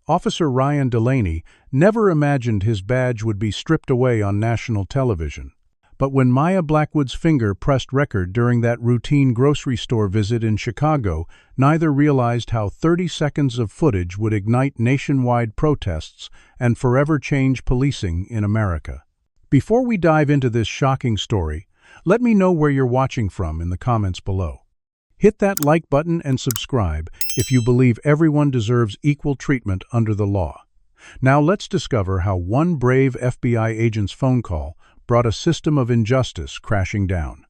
Officer Ryan Delaney never imagined his badge would be stripped away on national television. But when Maya Blackwood's finger pressed record during that routine grocery store visit in Chicago, neither realized how 30 seconds of footage would ignite nationwide protests and forever change policing in America. Before we dive into this shocking story, let me know where you're watching from in the comments below. Hit that like button and subscribe if you believe everyone deserves equal treatment under the law. Now let's discover how one brave FBI agent's phone call brought a system of injustice crashing down.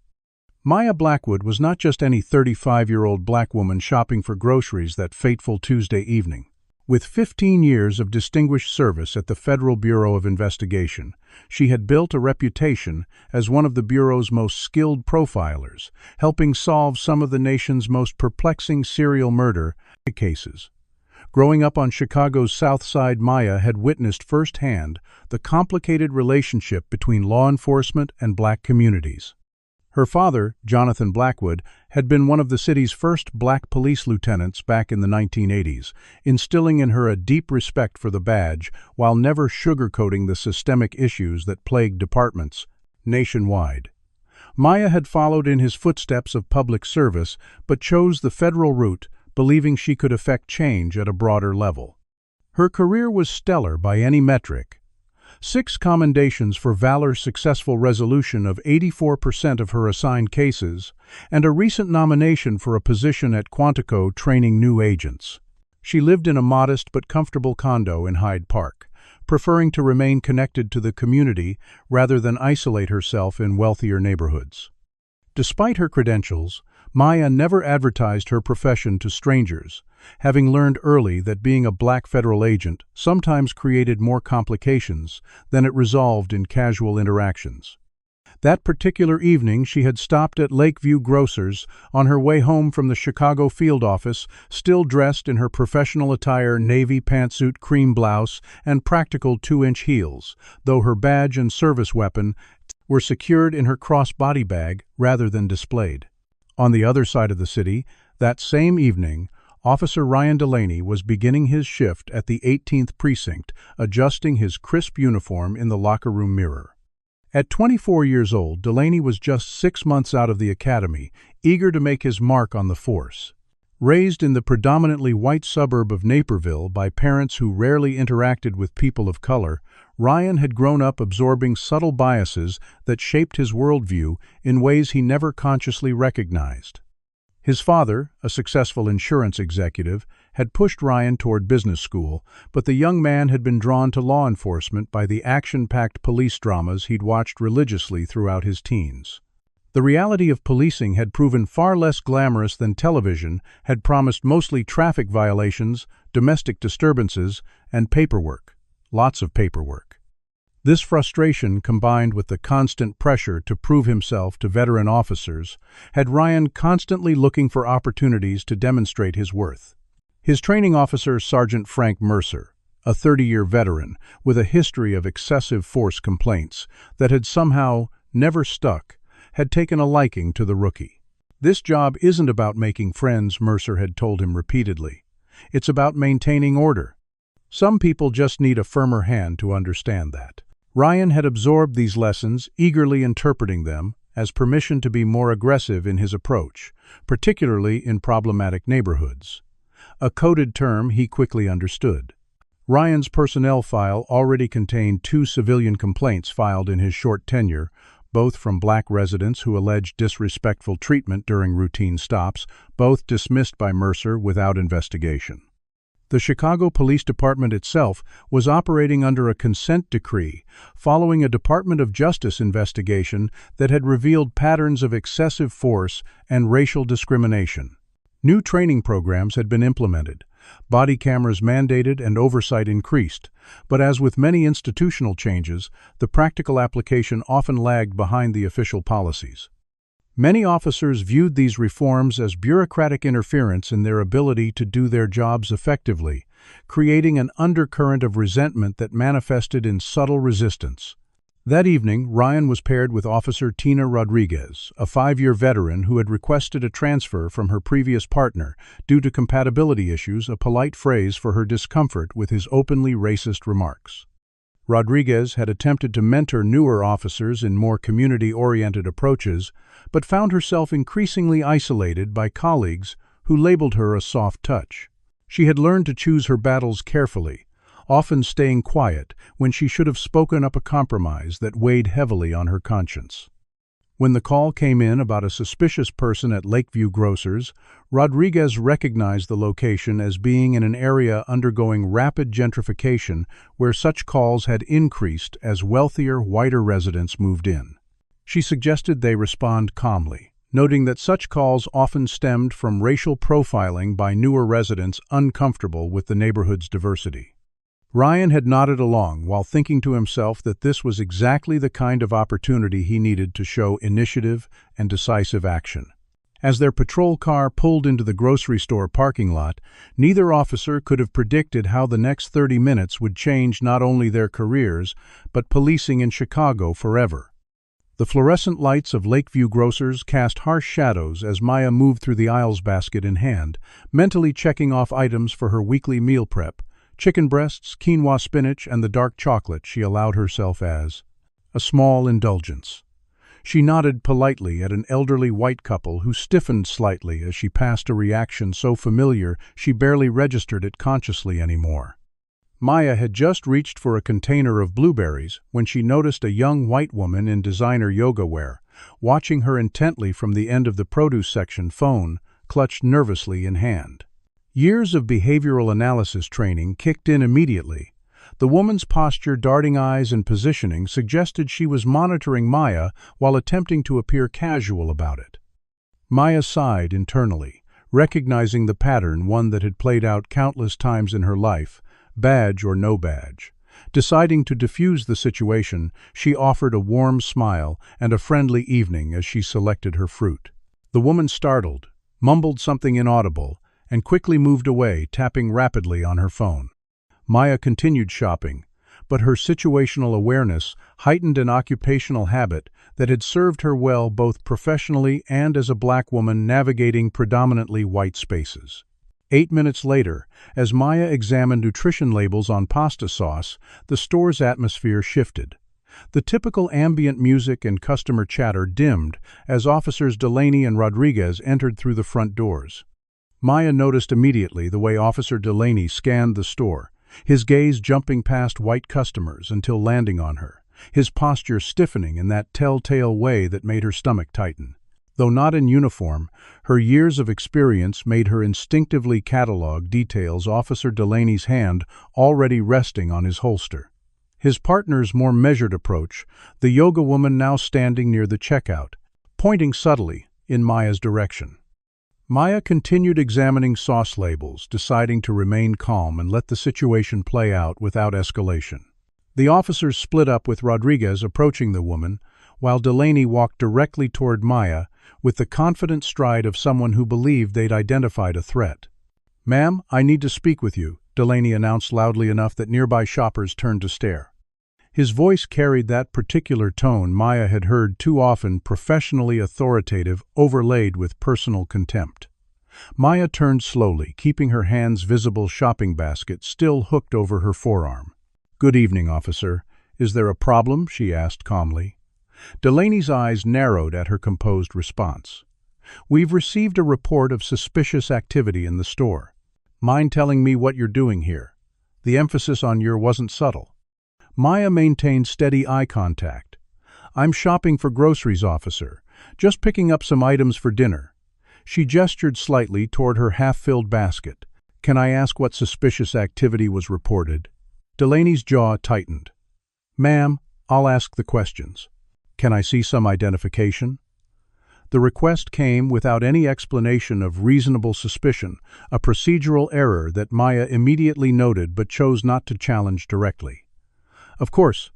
Maya Blackwood was not just any 35-year-old black woman shopping for groceries that fateful Tuesday evening. With 15 years of distinguished service at the Federal Bureau of Investigation, she had built a reputation as one of the Bureau's most skilled profilers, helping solve some of the nation's most perplexing serial murder cases. Growing up on Chicago's South Side, Maya had witnessed firsthand the complicated relationship between law enforcement and black communities. Her father, Jonathan Blackwood, had been one of the city's first black police lieutenants back in the 1980s, instilling in her a deep respect for the badge while never sugarcoating the systemic issues that plagued departments nationwide. Maya had followed in his footsteps of public service, but chose the federal route, believing she could effect change at a broader level. Her career was stellar by any metric. 6 commendations for valor's successful resolution of 84% of her assigned cases, and a recent nomination for a position at Quantico training new agents. She lived in a modest but comfortable condo in Hyde Park, preferring to remain connected to the community rather than isolate herself in wealthier neighborhoods. Despite her credentials, Maya never advertised her profession to strangers, having learned early that being a black federal agent sometimes created more complications than it resolved in casual interactions. That particular evening, she had stopped at Lakeview Grocers on her way home from the Chicago field office, still dressed in her professional attire, navy pantsuit, cream blouse, and practical 2-inch heels, though her badge and service weapon were secured in her cross-body bag rather than displayed. On the other side of the city, that same evening, Officer Ryan Delaney was beginning his shift at the 18th Precinct, adjusting his crisp uniform in the locker room mirror. At 24 years old, Delaney was just 6 months out of the academy, eager to make his mark on the force. Raised in the predominantly white suburb of Naperville by parents who rarely interacted with people of color, Ryan had grown up absorbing subtle biases that shaped his worldview in ways he never consciously recognized. His father, a successful insurance executive, had pushed Ryan toward business school, but the young man had been drawn to law enforcement by the action-packed police dramas he'd watched religiously throughout his teens. The reality of policing had proven far less glamorous than television had promised, mostly traffic violations, domestic disturbances, and paperwork. Lots of paperwork. This frustration, combined with the constant pressure to prove himself to veteran officers, had Ryan constantly looking for opportunities to demonstrate his worth. His training officer, Sergeant Frank Mercer, a 30-year veteran with a history of excessive force complaints that had somehow never stuck, had taken a liking to the rookie. "This job isn't about making friends," Mercer had told him repeatedly. "It's about maintaining order. Some people just need a firmer hand to understand that." Ryan had absorbed these lessons, eagerly interpreting them as permission to be more aggressive in his approach, particularly in problematic neighborhoods. A coded term he quickly understood. Ryan's personnel file already contained 2 civilian complaints filed in his short tenure, both from black residents who alleged disrespectful treatment during routine stops, both dismissed by Mercer without investigation. The Chicago Police Department itself was operating under a consent decree following a Department of Justice investigation that had revealed patterns of excessive force and racial discrimination. New training programs had been implemented, body cameras mandated, and oversight increased, but as with many institutional changes, the practical application often lagged behind the official policies. Many officers viewed these reforms as bureaucratic interference in their ability to do their jobs effectively, creating an undercurrent of resentment that manifested in subtle resistance. That evening, Ryan was paired with Officer Tina Rodriguez, a 5-year veteran who had requested a transfer from her previous partner due to compatibility issues, a polite phrase for her discomfort with his openly racist remarks. Rodriguez had attempted to mentor newer officers in more community-oriented approaches, but found herself increasingly isolated by colleagues who labeled her a soft touch. She had learned to choose her battles carefully, often staying quiet when she should have spoken up a compromise that weighed heavily on her conscience. When the call came in about a suspicious person at Lakeview Grocers, Rodriguez recognized the location as being in an area undergoing rapid gentrification where such calls had increased as wealthier, whiter residents moved in. She suggested they respond calmly, noting that such calls often stemmed from racial profiling by newer residents uncomfortable with the neighborhood's diversity. Ryan had nodded along while thinking to himself that this was exactly the kind of opportunity he needed to show initiative and decisive action. As their patrol car pulled into the grocery store parking lot, neither officer could have predicted how the next 30 minutes would change not only their careers, but policing in Chicago forever. The fluorescent lights of Lakeview Grocers cast harsh shadows as Maya moved through the aisles, basket in hand, mentally checking off items for her weekly meal prep: chicken breasts, quinoa spinach, and the dark chocolate she allowed herself as a small indulgence. She nodded politely at an elderly white couple who stiffened slightly as she passed, a reaction so familiar she barely registered it consciously anymore. Maya had just reached for a container of blueberries when she noticed a young white woman in designer yoga wear, watching her intently from the end of the produce section, phone clutched nervously in hand. Years of behavioral analysis training kicked in immediately. The woman's posture, darting eyes, and positioning suggested she was monitoring Maya while attempting to appear casual about it. Maya sighed internally, recognizing the pattern, one that had played out countless times in her life, badge or no badge. Deciding to diffuse the situation, she offered a warm smile and a friendly evening as she selected her fruit. The woman startled, mumbled something inaudible, and quickly moved away, tapping rapidly on her phone. Maya continued shopping, but her situational awareness heightened an occupational habit that had served her well both professionally and as a black woman navigating predominantly white spaces. 8 minutes later, as Maya examined nutrition labels on pasta sauce, the store's atmosphere shifted. The typical ambient music and customer chatter dimmed as Officers Delaney and Rodriguez entered through the front doors. Maya noticed immediately the way Officer Delaney scanned the store, his gaze jumping past white customers until landing on her, his posture stiffening in that telltale way that made her stomach tighten. Though not in uniform, her years of experience made her instinctively catalog details: Officer Delaney's hand already resting on his holster, his partner's more measured approach, the yoga woman now standing near the checkout, pointing subtly in Maya's direction. Maya continued examining sauce labels, deciding to remain calm and let the situation play out without escalation. The officers split up, with Rodriguez approaching the woman, while Delaney walked directly toward Maya with the confident stride of someone who believed they'd identified a threat. "Ma'am, I need to speak with you," Delaney announced loudly enough that nearby shoppers turned to stare. His voice carried that particular tone Maya had heard too often, professionally authoritative, overlaid with personal contempt. Maya turned slowly, keeping her hand's visible shopping basket still hooked over her forearm. "Good evening, officer. Is there a problem?" she asked calmly. Delaney's eyes narrowed at her composed response. "We've received a report of suspicious activity in the store. Mind telling me what you're doing here?" The emphasis on "your" wasn't subtle. Maya maintained steady eye contact. "I'm shopping for groceries, officer. Just picking up some items for dinner." She gestured slightly toward her half-filled basket. "Can I ask what suspicious activity was reported?" Delaney's jaw tightened. "Ma'am, I'll ask the questions. Can I see some identification?" The request came without any explanation of reasonable suspicion, a procedural error that Maya immediately noted but chose not to challenge directly. "Of course.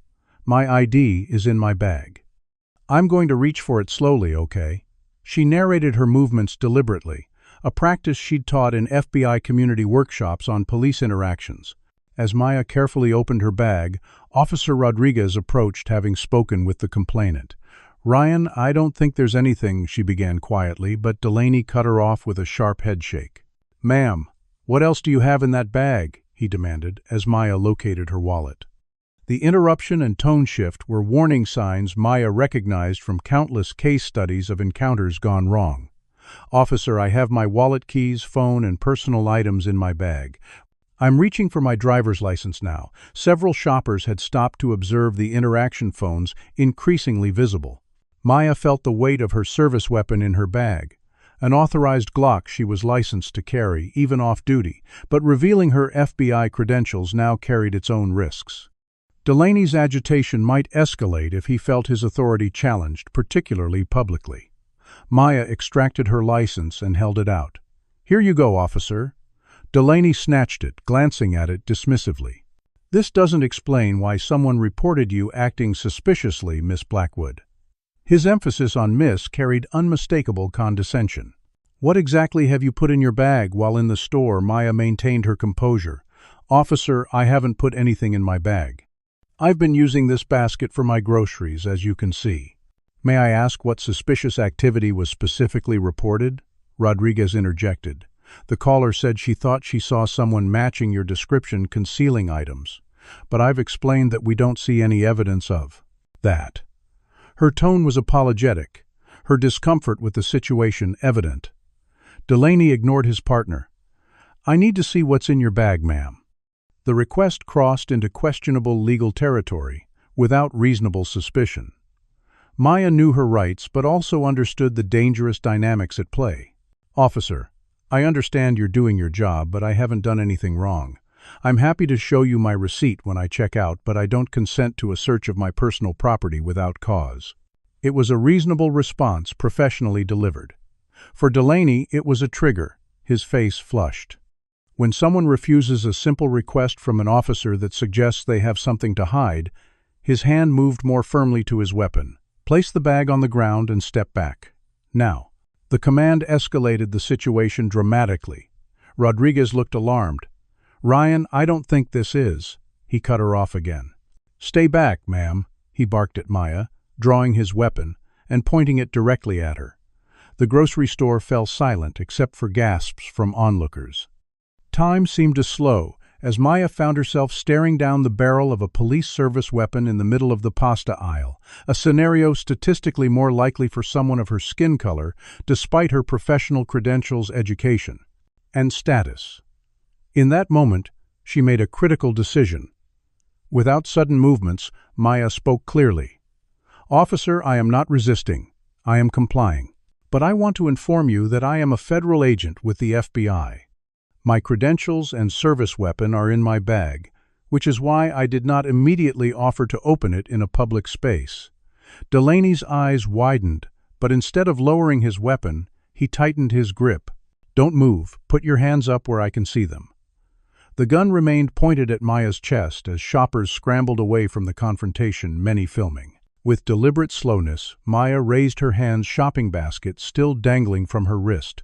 My ID is in my bag. I'm going to reach for it slowly, okay?" She narrated her movements deliberately, a practice she'd taught in FBI community workshops on police interactions. As Maya carefully opened her bag, Officer Rodriguez approached, having spoken with the complainant. "Ryan, I don't think there's anything," she began quietly, but Delaney cut her off with a sharp headshake. "Ma'am, what else do you have in that bag?" he demanded, as Maya located her wallet. The interruption and tone shift were warning signs Maya recognized from countless case studies of encounters gone wrong. "Officer, I have my wallet, keys, phone, and personal items in my bag. I'm reaching for my driver's license now." Several shoppers had stopped to observe the interaction phones, increasingly visible. Maya felt the weight of her service weapon in her bag. An authorized Glock she was licensed to carry, even off-duty, but revealing her FBI credentials now carried its own risks. Delaney's agitation might escalate if he felt his authority challenged, particularly publicly. Maya extracted her license and held it out. "Here you go, officer." Delaney snatched it, glancing at it dismissively. "This doesn't explain why someone reported you acting suspiciously, Miss Blackwood." His emphasis on "Miss" carried unmistakable condescension. "What exactly have you put in your bag while in the store?" Maya maintained her composure. "Officer, I haven't put anything in my bag. I've been using this basket for my groceries, as you can see." "May I ask what suspicious activity was specifically reported?" Rodriguez interjected. "The caller said she thought she saw someone matching your description concealing items, but I've explained that we don't see any evidence of that." Her tone was apologetic, her discomfort with the situation evident. Delaney ignored his partner. "I need to see what's in your bag, ma'am." The request crossed into questionable legal territory, without reasonable suspicion. Maya knew her rights, but also understood the dangerous dynamics at play. "Officer, I understand you're doing your job, but I haven't done anything wrong. I'm happy to show you my receipt when I check out, but I don't consent to a search of my personal property without cause." It was a reasonable response, professionally delivered. For Delaney, it was a trigger. His face flushed. When someone refuses a simple request from an officer that suggests they have something to hide, his hand moved more firmly to his weapon. "Place the bag on the ground and step back. Now." The command escalated the situation dramatically. Rodriguez looked alarmed. "Ryan, I don't think this is." He cut her off again. "Stay back, ma'am," he barked at Maya, drawing his weapon and pointing it directly at her. The grocery store fell silent except for gasps from onlookers. Time seemed to slow as Maya found herself staring down the barrel of a police service weapon in the middle of the pasta aisle, a scenario statistically more likely for someone of her skin color, despite her professional credentials, education, and status. In that moment, she made a critical decision. Without sudden movements, Maya spoke clearly. "Officer, I am not resisting. I am complying. But I want to inform you that I am a federal agent with the FBI. My credentials and service weapon are in my bag, which is why I did not immediately offer to open it in a public space." Delaney's eyes widened, but instead of lowering his weapon, he tightened his grip. "Don't move. Put your hands up where I can see them." The gun remained pointed at Maya's chest as shoppers scrambled away from the confrontation, many filming. With deliberate slowness, Maya raised her hand's shopping basket, still dangling from her wrist.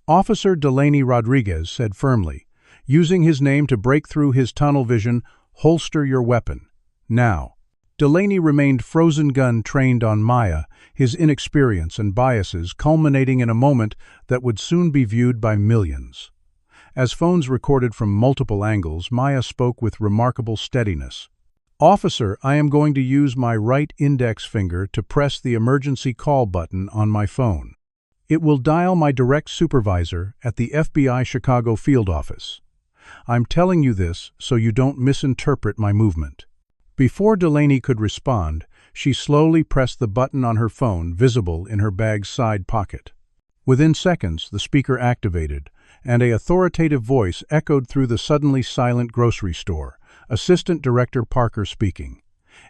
"Officer Delaney," Rodriguez said firmly, using his name to break through his tunnel vision, "holster your weapon. Now." Delaney remained frozen gun trained on Maya, his inexperience and biases culminating in a moment that would soon be viewed by millions. As phones recorded from multiple angles, Maya spoke with remarkable steadiness. "Officer, I am going to use my right index finger to press the emergency call button on my phone. It will dial my direct supervisor at the FBI Chicago field office. I'm telling you this so you don't misinterpret my movement." Before Delaney could respond, she slowly pressed the button on her phone, visible in her bag's side pocket. Within seconds, the speaker activated, and an authoritative voice echoed through the suddenly silent grocery store. Assistant Director Parker speaking.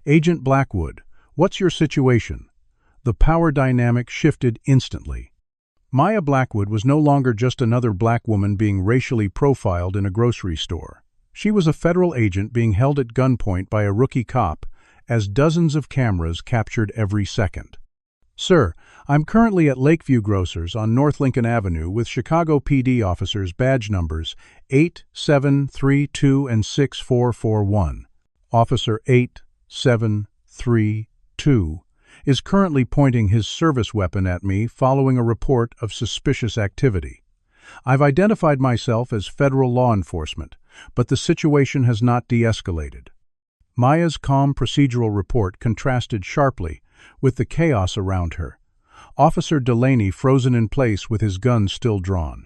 "Agent Blackwood, what's your situation?" The power dynamic shifted instantly. Maya Blackwood was no longer just another black woman being racially profiled in a grocery store. She was a federal agent being held at gunpoint by a rookie cop, as dozens of cameras captured every second. Sir, I'm currently at Lakeview Grocers on North Lincoln Avenue with Chicago PD officers badge numbers 8732 and 6441. Officer 8732 is currently pointing his service weapon at me following a report of suspicious activity. I've identified myself as federal law enforcement, but the situation has not de-escalated. Maya's calm procedural report contrasted sharply with the chaos around her. Officer Delaney frozen in place with his gun still drawn.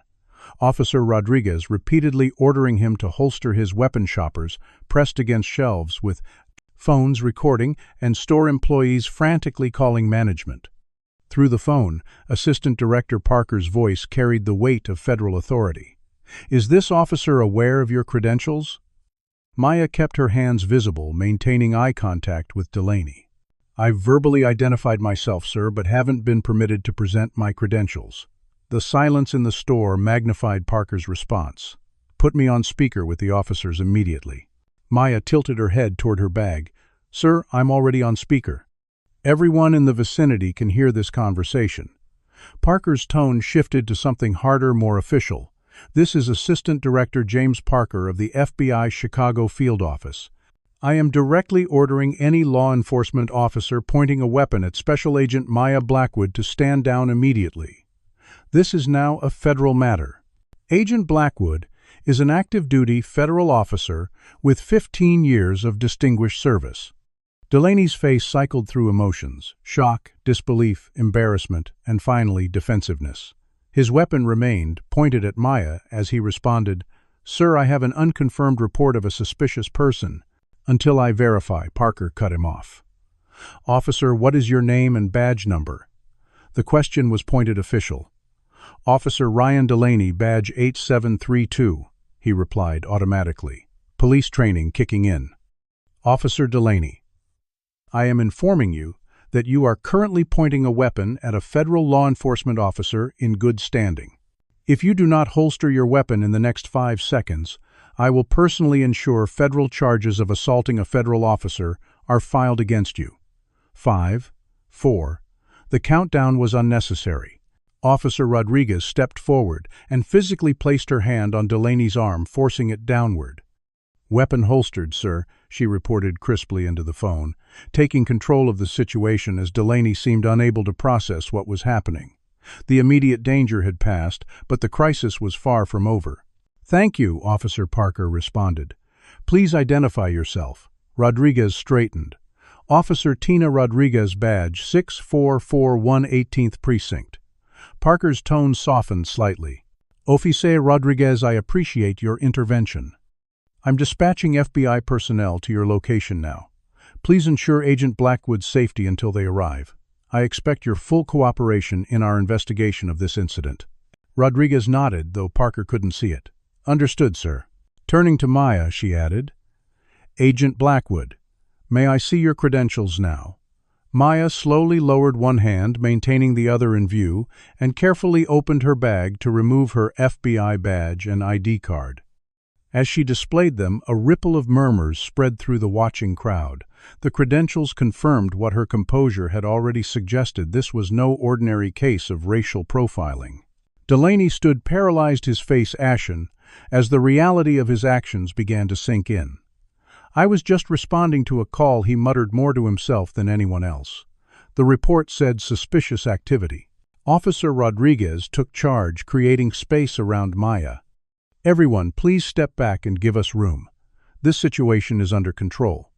Officer Rodriguez repeatedly ordering him to holster his weapon shoppers pressed against shelves with phones recording and store employees frantically calling management. Through the phone, Assistant Director Parker's voice carried the weight of federal authority. "Is this officer aware of your credentials?" Maya kept her hands visible, maintaining eye contact with Delaney. "I've verbally identified myself, sir, but haven't been permitted to present my credentials." The silence in the store magnified Parker's response. "Put me on speaker with the officers immediately." Maya tilted her head toward her bag. "Sir, I'm already on speaker." Everyone in the vicinity can hear this conversation. Parker's tone shifted to something harder, more official. "This is Assistant Director James Parker of the FBI Chicago Field Office. I am directly ordering any law enforcement officer pointing a weapon at Special Agent Maya Blackwood to stand down immediately. This is now a federal matter." Agent Blackwood is an active-duty federal officer with 15 years of distinguished service. Delaney's face cycled through emotions: shock, disbelief, embarrassment, and finally defensiveness. His weapon remained pointed at Maya as he responded, "Sir, I have an unconfirmed report of a suspicious person." "Until I verify," Parker cut him off. "Officer, what is your name and badge number?" The question was pointed official. "Officer Ryan Delaney, badge 8732, he replied automatically. Police training kicking in. "Officer Delaney, I am informing you that you are currently pointing a weapon at a federal law enforcement officer in good standing. If you do not holster your weapon in the next 5 seconds, I will personally ensure federal charges of assaulting a federal officer are filed against you." 5, 4. The countdown was unnecessary. Officer Rodriguez stepped forward and physically placed her hand on Delaney's arm, forcing it downward. "Weapon holstered, sir," she reported crisply into the phone, taking control of the situation as Delaney seemed unable to process what was happening. The immediate danger had passed, but the crisis was far from over. "Thank you," Officer Parker responded. "Please identify yourself." Rodriguez straightened. "Officer Tina Rodriguez, badge 6441 18th Precinct." Parker's tone softened slightly. "Officer Rodriguez, I appreciate your intervention. I'm dispatching FBI personnel to your location now. Please ensure Agent Blackwood's safety until they arrive. I expect your full cooperation in our investigation of this incident." Rodriguez nodded, though Parker couldn't see it. "Understood, sir." Turning to Maya, she added, "Agent Blackwood, may I see your credentials now?" Maya slowly lowered one hand, maintaining the other in view, and carefully opened her bag to remove her FBI badge and ID card. As she displayed them, a ripple of murmurs spread through the watching crowd. The credentials confirmed what her composure had already suggested: this was no ordinary case of racial profiling. Delaney stood paralyzed, his face ashen, as the reality of his actions began to sink in. "I was just responding to a call," he muttered, more to himself than anyone else. The report said suspicious activity. Officer Rodriguez took charge, creating space around Maya. "Everyone, please step back and give us room. This situation is under control."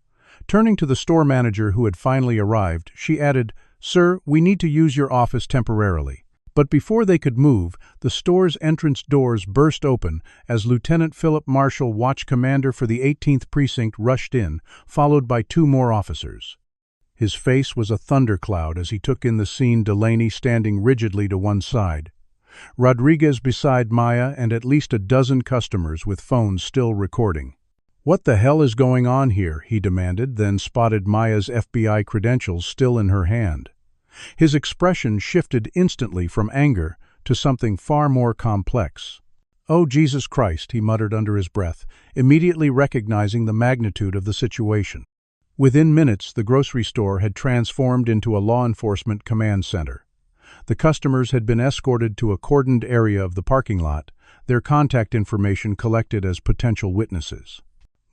Turning to the store manager who had finally arrived, she added, "Sir, we need to use your office temporarily." But before they could move, the store's entrance doors burst open as Lieutenant Philip Marshall, watch commander for the 18th Precinct, rushed in, followed by 2 more officers. His face was a thundercloud as he took in the scene: Delaney standing rigidly to one side, Rodriguez beside Maya, and at least a dozen customers with phones still recording. "What the hell is going on here?" he demanded, then spotted Maya's FBI credentials still in her hand. His expression shifted instantly from anger to something far more complex. "Oh, Jesus Christ," he muttered under his breath, immediately recognizing the magnitude of the situation. Within minutes, the grocery store had transformed into a law enforcement command center. The customers had been escorted to a cordoned area of the parking lot, their contact information collected as potential witnesses.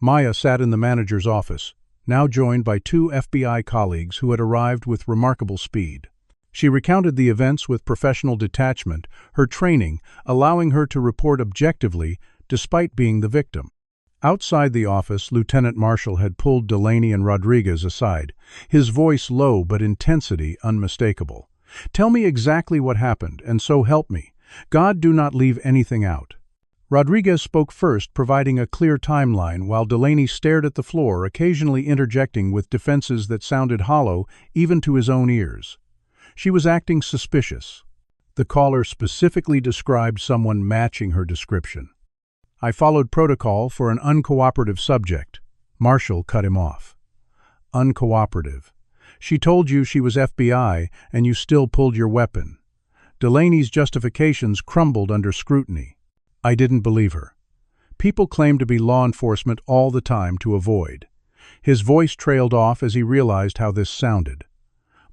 Maya sat in the manager's office, now joined by two FBI colleagues who had arrived with remarkable speed. She recounted the events with professional detachment, her training allowing her to report objectively despite being the victim. Outside the office, Lieutenant Marshall had pulled Delaney and Rodriguez aside, his voice low but intensity unmistakable. "Tell me exactly what happened, and so help me. God, do not leave anything out." Rodriguez spoke first, providing a clear timeline, while Delaney stared at the floor, occasionally interjecting with defenses that sounded hollow even to his own ears. She was acting suspicious. The caller specifically described someone matching her description. "I followed protocol for an uncooperative subject." Marshall cut him off. "Uncooperative. She told you she was FBI, and you still pulled your weapon." Delaney's justifications crumbled under scrutiny. "I didn't believe her. People claim to be law enforcement all the time to avoid." His voice trailed off as he realized how this sounded.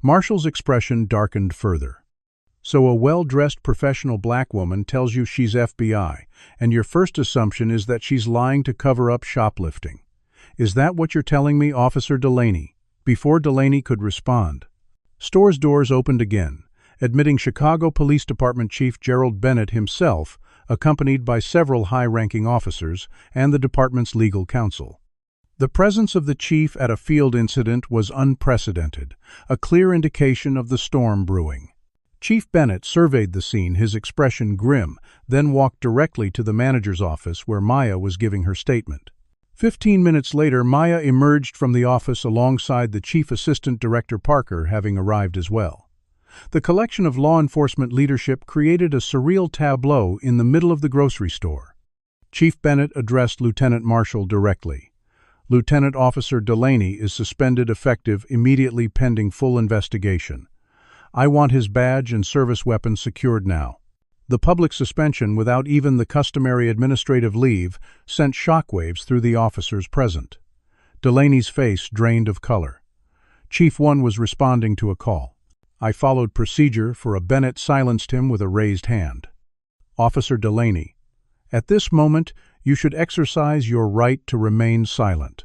Marshall's expression darkened further. "So a well-dressed professional black woman tells you she's FBI, and your first assumption is that she's lying to cover up shoplifting. Is that what you're telling me, Officer Delaney?" Before Delaney could respond, store's doors opened again, admitting Chicago Police Department Chief Gerald Bennett himself, accompanied by several high-ranking officers and the department's legal counsel. The presence of the chief at a field incident was unprecedented, a clear indication of the storm brewing. Chief Bennett surveyed the scene, his expression grim, then walked directly to the manager's office where Maya was giving her statement. 15 minutes later, Maya emerged from the office alongside the Chief Assistant Director Parker, having arrived as well. The collection of law enforcement leadership created a surreal tableau in the middle of the grocery store. Chief Bennett addressed Lieutenant Marshall directly. "Lieutenant Officer Delaney is suspended effective immediately pending full investigation. I want his badge and service weapon secured now." The public suspension, without even the customary administrative leave, sent shockwaves through the officers present. Delaney's face drained of color. Chief 1 was responding to a call. "I followed procedure for a." Bennett silenced him with a raised hand. "Officer Delaney, at this moment you should exercise your right to remain silent.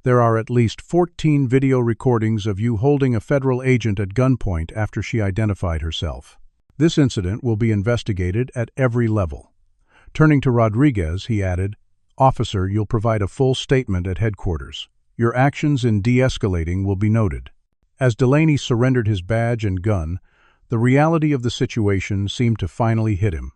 There are at least 14 video recordings of you holding a federal agent at gunpoint after she identified herself. This incident will be investigated at every level." Turning to Rodriguez, he added, "Officer, you'll provide a full statement at headquarters. Your actions in de-escalating will be noted." As Delaney surrendered his badge and gun, the reality of the situation seemed to finally hit him.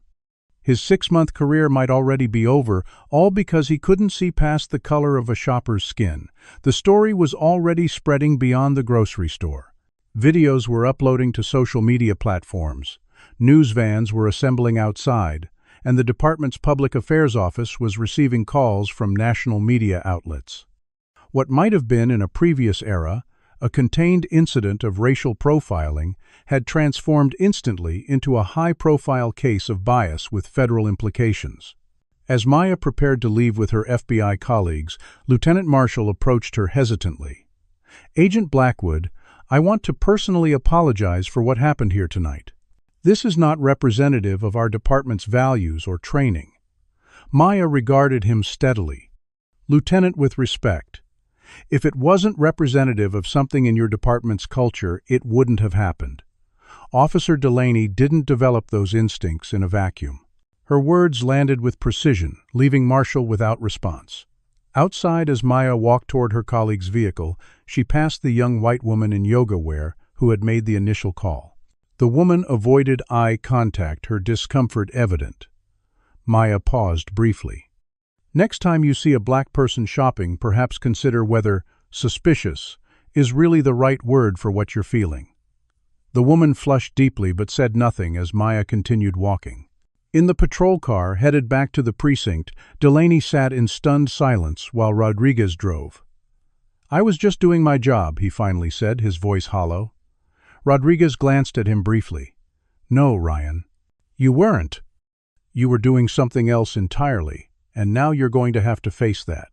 His 6-month career might already be over, all because he couldn't see past the color of a shopper's skin. The story was already spreading beyond the grocery store. Videos were uploading to social media platforms. News vans were assembling outside, and the department's public affairs office was receiving calls from national media outlets. What might have been, in a previous era, a contained incident of racial profiling had transformed instantly into a high-profile case of bias with federal implications. As Maya prepared to leave with her FBI colleagues, Lieutenant Marshall approached her hesitantly. "Agent Blackwood, I want to personally apologize for what happened here tonight. This is not representative of our department's values or training." Maya regarded him steadily. "Lieutenant, with respect, if it wasn't representative of something in your department's culture, it wouldn't have happened. Officer Delaney didn't develop those instincts in a vacuum." Her words landed with precision, leaving Marshall without response. Outside, as Maya walked toward her colleague's vehicle, she passed the young white woman in yoga wear who had made the initial call. The woman avoided eye contact, her discomfort evident. Maya paused briefly. "Next time you see a black person shopping, perhaps consider whether suspicious is really the right word for what you're feeling." The woman flushed deeply but said nothing as Maya continued walking. In the patrol car headed back to the precinct, Delaney sat in stunned silence while Rodriguez drove. "I was just doing my job," he finally said, his voice hollow. Rodriguez glanced at him briefly. "No, Ryan. You weren't. You were doing something else entirely, and now you're going to have to face that."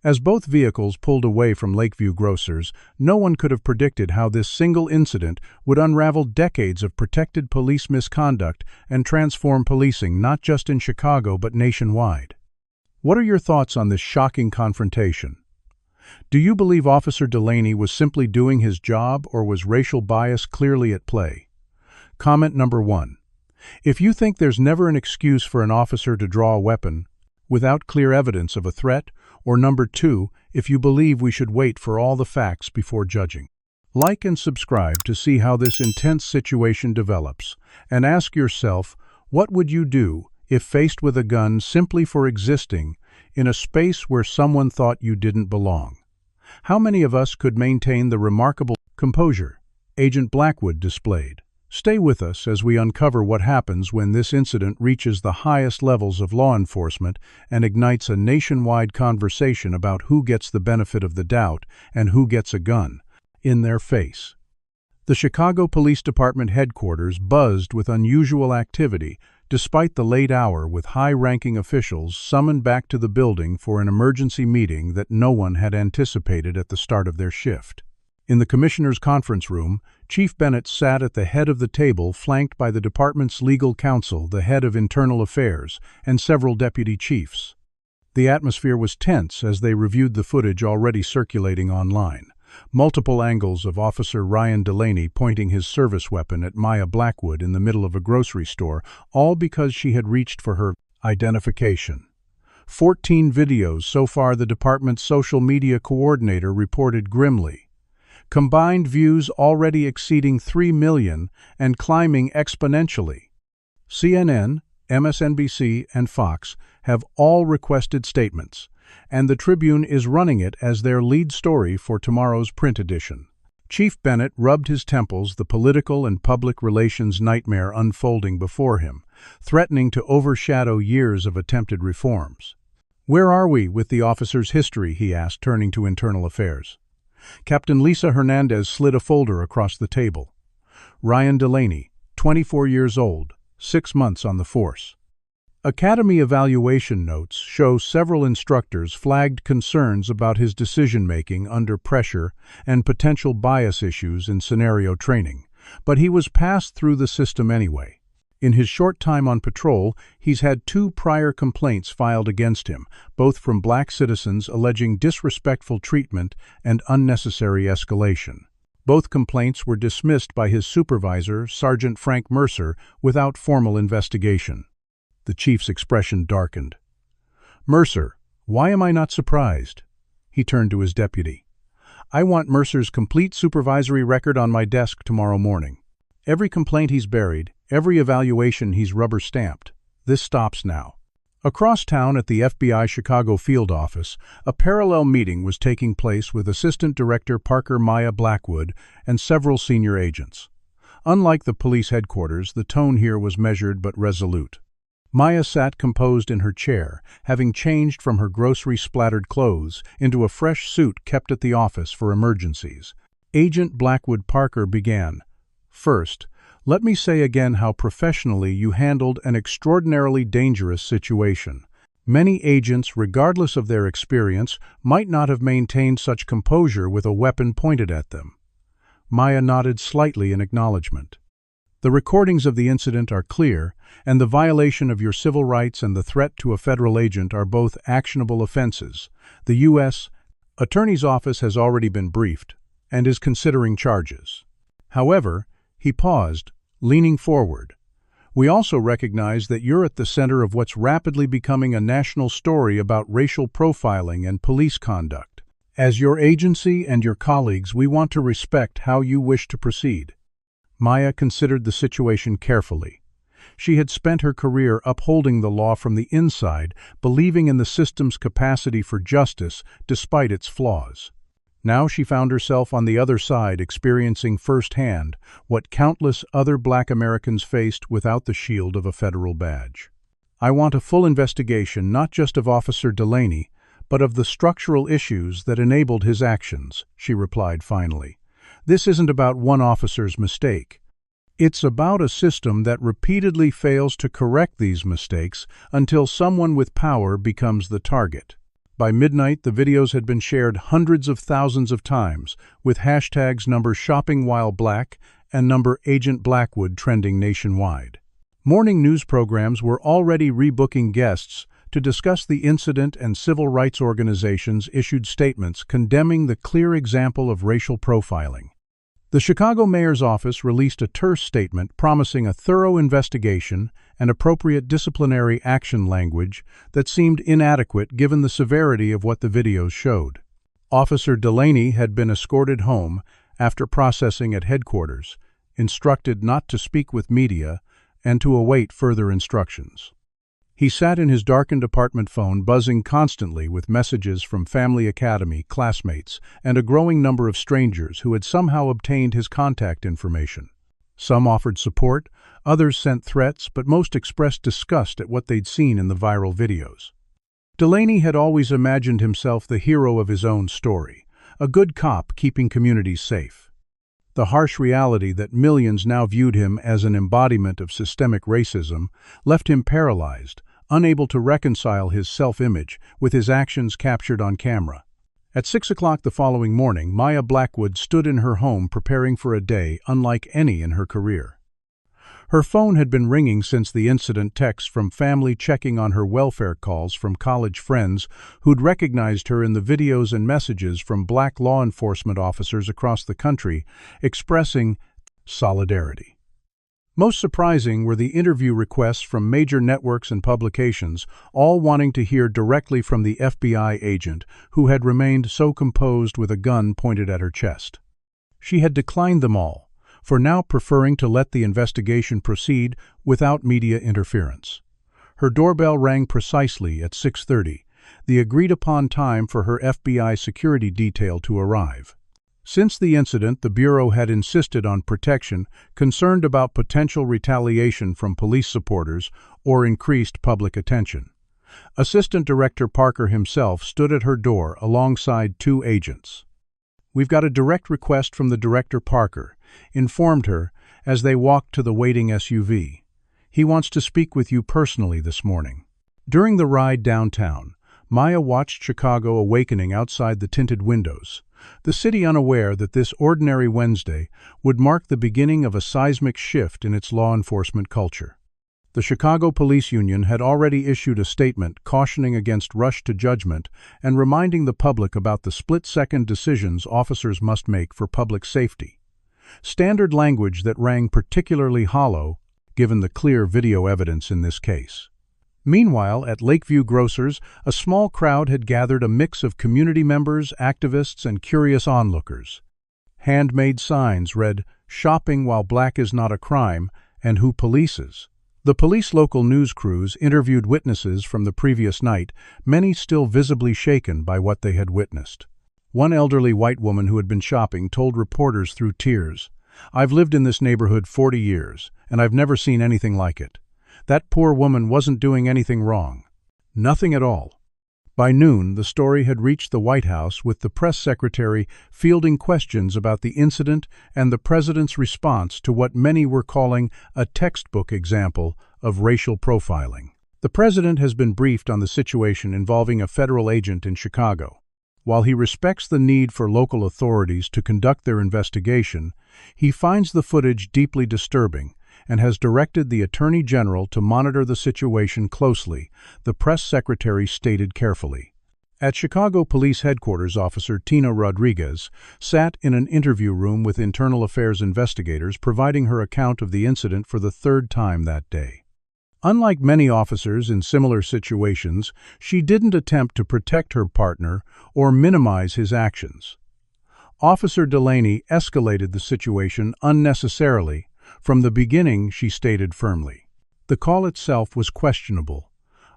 As both vehicles pulled away from Lakeview Grocers, no one could have predicted how this single incident would unravel decades of protected police misconduct and transform policing not just in Chicago but nationwide. What are your thoughts on this shocking confrontation? Do you believe Officer Delaney was simply doing his job, or was racial bias clearly at play? Comment number 1. If you think there's never an excuse for an officer to draw a weapon without clear evidence of a threat, or number 2, if you believe we should wait for all the facts before judging. Like and subscribe to see how this intense situation develops, and ask yourself, what would you do if faced with a gun simply for existing in a space where someone thought you didn't belong? How many of us could maintain the remarkable composure Agent Blackwood displayed? Stay with us as we uncover what happens when this incident reaches the highest levels of law enforcement and ignites a nationwide conversation about who gets the benefit of the doubt and who gets a gun in their face. The Chicago Police Department headquarters buzzed with unusual activity, despite the late hour, with high-ranking officials summoned back to the building for an emergency meeting that no one had anticipated at the start of their shift. In the commissioner's conference room, Chief Bennett sat at the head of the table, flanked by the department's legal counsel, the head of internal affairs, and several deputy chiefs. The atmosphere was tense as they reviewed the footage already circulating online. Multiple angles of Officer Ryan Delaney pointing his service weapon at Maya Blackwood in the middle of a grocery store, all because she had reached for her identification. 14 videos so far, the department's social media coordinator reported grimly. Combined views already exceeding 3 million and climbing exponentially. CNN, MSNBC, and Fox have all requested statements, and the Tribune is running it as their lead story for tomorrow's print edition. Chief Bennett rubbed his temples, the political and public relations nightmare unfolding before him, threatening to overshadow years of attempted reforms. "Where are we with the officer's history?" he asked, turning to internal affairs. Captain Lisa Hernandez slid a folder across the table. Ryan Delaney, 24 years old, 6 months on the force. Academy evaluation notes show several instructors flagged concerns about his decision-making under pressure and potential bias issues in scenario training, but he was passed through the system anyway. In his short time on patrol, he's had 2 prior complaints filed against him, both from black citizens alleging disrespectful treatment and unnecessary escalation. Both complaints were dismissed by his supervisor, Sergeant Frank Mercer, without formal investigation. The chief's expression darkened. "Mercer, why am I not surprised?" He turned to his deputy. "I want Mercer's complete supervisory record on my desk tomorrow morning. Every complaint he's buried, every evaluation he's rubber-stamped. This stops now." Across town at the FBI Chicago field office, a parallel meeting was taking place with Assistant Director Parker Maya Blackwood and several senior agents. Unlike the police headquarters, the tone here was measured but resolute. Maya sat composed in her chair, having changed from her grocery-splattered clothes into a fresh suit kept at the office for emergencies. Agent Blackwood Parker began. "First, let me say again how professionally you handled an extraordinarily dangerous situation. Many agents, regardless of their experience, might not have maintained such composure with a weapon pointed at them." Maya nodded slightly in acknowledgement. "The recordings of the incident are clear, and the violation of your civil rights and the threat to a federal agent are both actionable offenses. The U.S. Attorney's Office has already been briefed and is considering charges." However, he paused, leaning forward. "We also recognize that you're at the center of what's rapidly becoming a national story about racial profiling and police conduct. As your agency and your colleagues, we want to respect how you wish to proceed." Maya considered the situation carefully. She had spent her career upholding the law from the inside, believing in the system's capacity for justice despite its flaws. Now she found herself on the other side, experiencing firsthand what countless other Black Americans faced without the shield of a federal badge. "I want a full investigation not just of Officer Delaney, but of the structural issues that enabled his actions," she replied finally. "This isn't about one officer's mistake. It's about a system that repeatedly fails to correct these mistakes until someone with power becomes the target." By midnight, the videos had been shared hundreds of thousands of times, with hashtags number #ShoppingWhileBlack and number Agent Blackwood trending nationwide. Morning news programs were already rebooking guests to discuss the incident, and civil rights organizations issued statements condemning the clear example of racial profiling. The Chicago mayor's office released a terse statement promising a thorough investigation and appropriate disciplinary action, language that seemed inadequate given the severity of what the videos showed. Officer Delaney had been escorted home after processing at headquarters, instructed not to speak with media and to await further instructions. He sat in his darkened apartment phone, buzzing constantly with messages from family, academy, classmates, and a growing number of strangers who had somehow obtained his contact information. Some offered support, others sent threats, but most expressed disgust at what they'd seen in the viral videos. Delaney had always imagined himself the hero of his own story, a good cop keeping communities safe. The harsh reality that millions now viewed him as an embodiment of systemic racism left him paralyzed, unable to reconcile his self-image with his actions captured on camera. At 6 o'clock the following morning, Maya Blackwood stood in her home preparing for a day unlike any in her career. Her phone had been ringing since the incident, texts from family checking on her, welfare calls from college friends who'd recognized her in the videos, and messages from black law enforcement officers across the country expressing solidarity. Most surprising were the interview requests from major networks and publications, all wanting to hear directly from the FBI agent who had remained so composed with a gun pointed at her chest. She had declined them all, for now preferring to let the investigation proceed without media interference. Her doorbell rang precisely at 6:30, the agreed-upon time for her FBI security detail to arrive. Since the incident, the Bureau had insisted on protection, concerned about potential retaliation from police supporters or increased public attention. Assistant Director Parker himself stood at her door alongside 2 agents. "We've got a direct request from the Director," Parker informed her as they walked to the waiting SUV. "He wants to speak with you personally this morning." During the ride downtown, Maya watched Chicago awakening outside the tinted windows, the city unaware that this ordinary Wednesday would mark the beginning of a seismic shift in its law enforcement culture. The Chicago Police Union had already issued a statement cautioning against rush to judgment and reminding the public about the split-second decisions officers must make for public safety. Standard language that rang particularly hollow, given the clear video evidence in this case. Meanwhile, at Lakeview Grocers, a small crowd had gathered, a mix of community members, activists, and curious onlookers. Handmade signs read, "Shopping while black is not a crime," and "Who polices?" The police local news crews interviewed witnesses from the previous night, many still visibly shaken by what they had witnessed. One elderly white woman who had been shopping told reporters through tears, "I've lived in this neighborhood 40 years, and I've never seen anything like it. That poor woman wasn't doing anything wrong. Nothing at all." By noon, the story had reached the White House, with the press secretary fielding questions about the incident and the president's response to what many were calling a textbook example of racial profiling. The president has been briefed on the situation involving a federal agent in Chicago. While he respects the need for local authorities to conduct their investigation, he finds the footage deeply disturbing and has directed the Attorney General to monitor the situation closely, the press secretary stated carefully. At Chicago Police Headquarters, Officer Tina Rodriguez sat in an interview room with internal affairs investigators, providing her account of the incident for the 3rd time that day. Unlike many officers in similar situations, she didn't attempt to protect her partner or minimize his actions. Officer Delaney escalated the situation unnecessarily. From the beginning, she stated firmly. The call itself was questionable,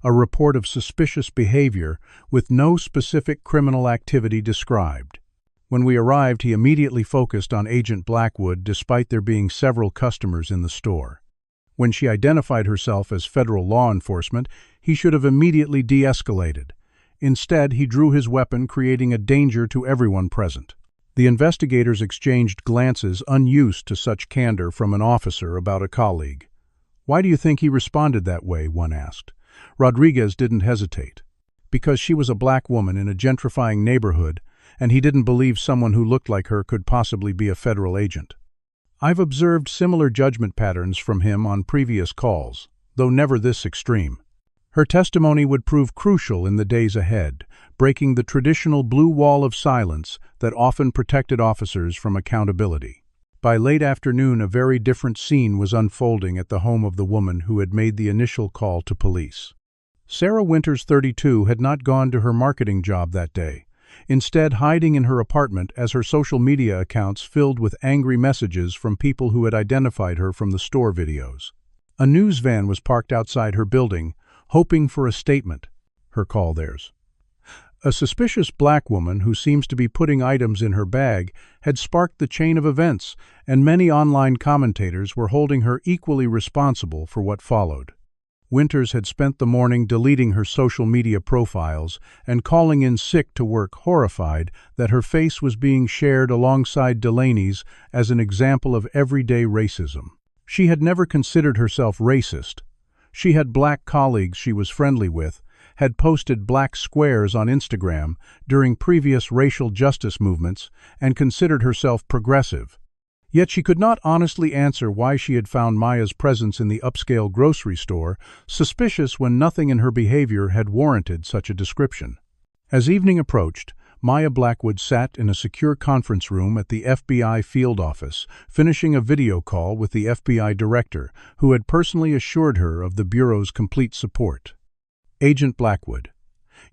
a report of suspicious behavior with no specific criminal activity described. When we arrived, he immediately focused on Agent Blackwood, despite there being several customers in the store. When she identified herself as federal law enforcement, he should have immediately de-escalated. Instead, he drew his weapon, creating a danger to everyone present. The investigators exchanged glances unused to such candor from an officer about a colleague. "Why do you think he responded that way?" one asked. Rodriguez didn't hesitate. because she was a black woman in a gentrifying neighborhood, and he didn't believe someone who looked like her could possibly be a federal agent. I've observed similar judgment patterns from him on previous calls, though never this extreme. Her testimony would prove crucial in the days ahead, breaking the traditional blue wall of silence that often protected officers from accountability. By late afternoon, a very different scene was unfolding at the home of the woman who had made the initial call to police. Sarah Winters, 32, had not gone to her marketing job that day, instead hiding in her apartment as her social media accounts filled with angry messages from people who had identified her from the store videos. A news van was parked outside her building, hoping for a statement. Her call theirs. A suspicious black woman who seems to be putting items in her bag had sparked the chain of events, and many online commentators were holding her equally responsible for what followed. Winters had spent the morning deleting her social media profiles and calling in sick to work, horrified that her face was being shared alongside Delaney's as an example of everyday racism. She had never considered herself racist. She had black colleagues she was friendly with, had posted black squares on Instagram during previous racial justice movements, and considered herself progressive. Yet she could not honestly answer why she had found Maya's presence in the upscale grocery store suspicious when nothing in her behavior had warranted such a description. As evening approached, Maya Blackwood sat in a secure conference room at the FBI field office, finishing a video call with the FBI director, who had personally assured her of the Bureau's complete support. Agent Blackwood,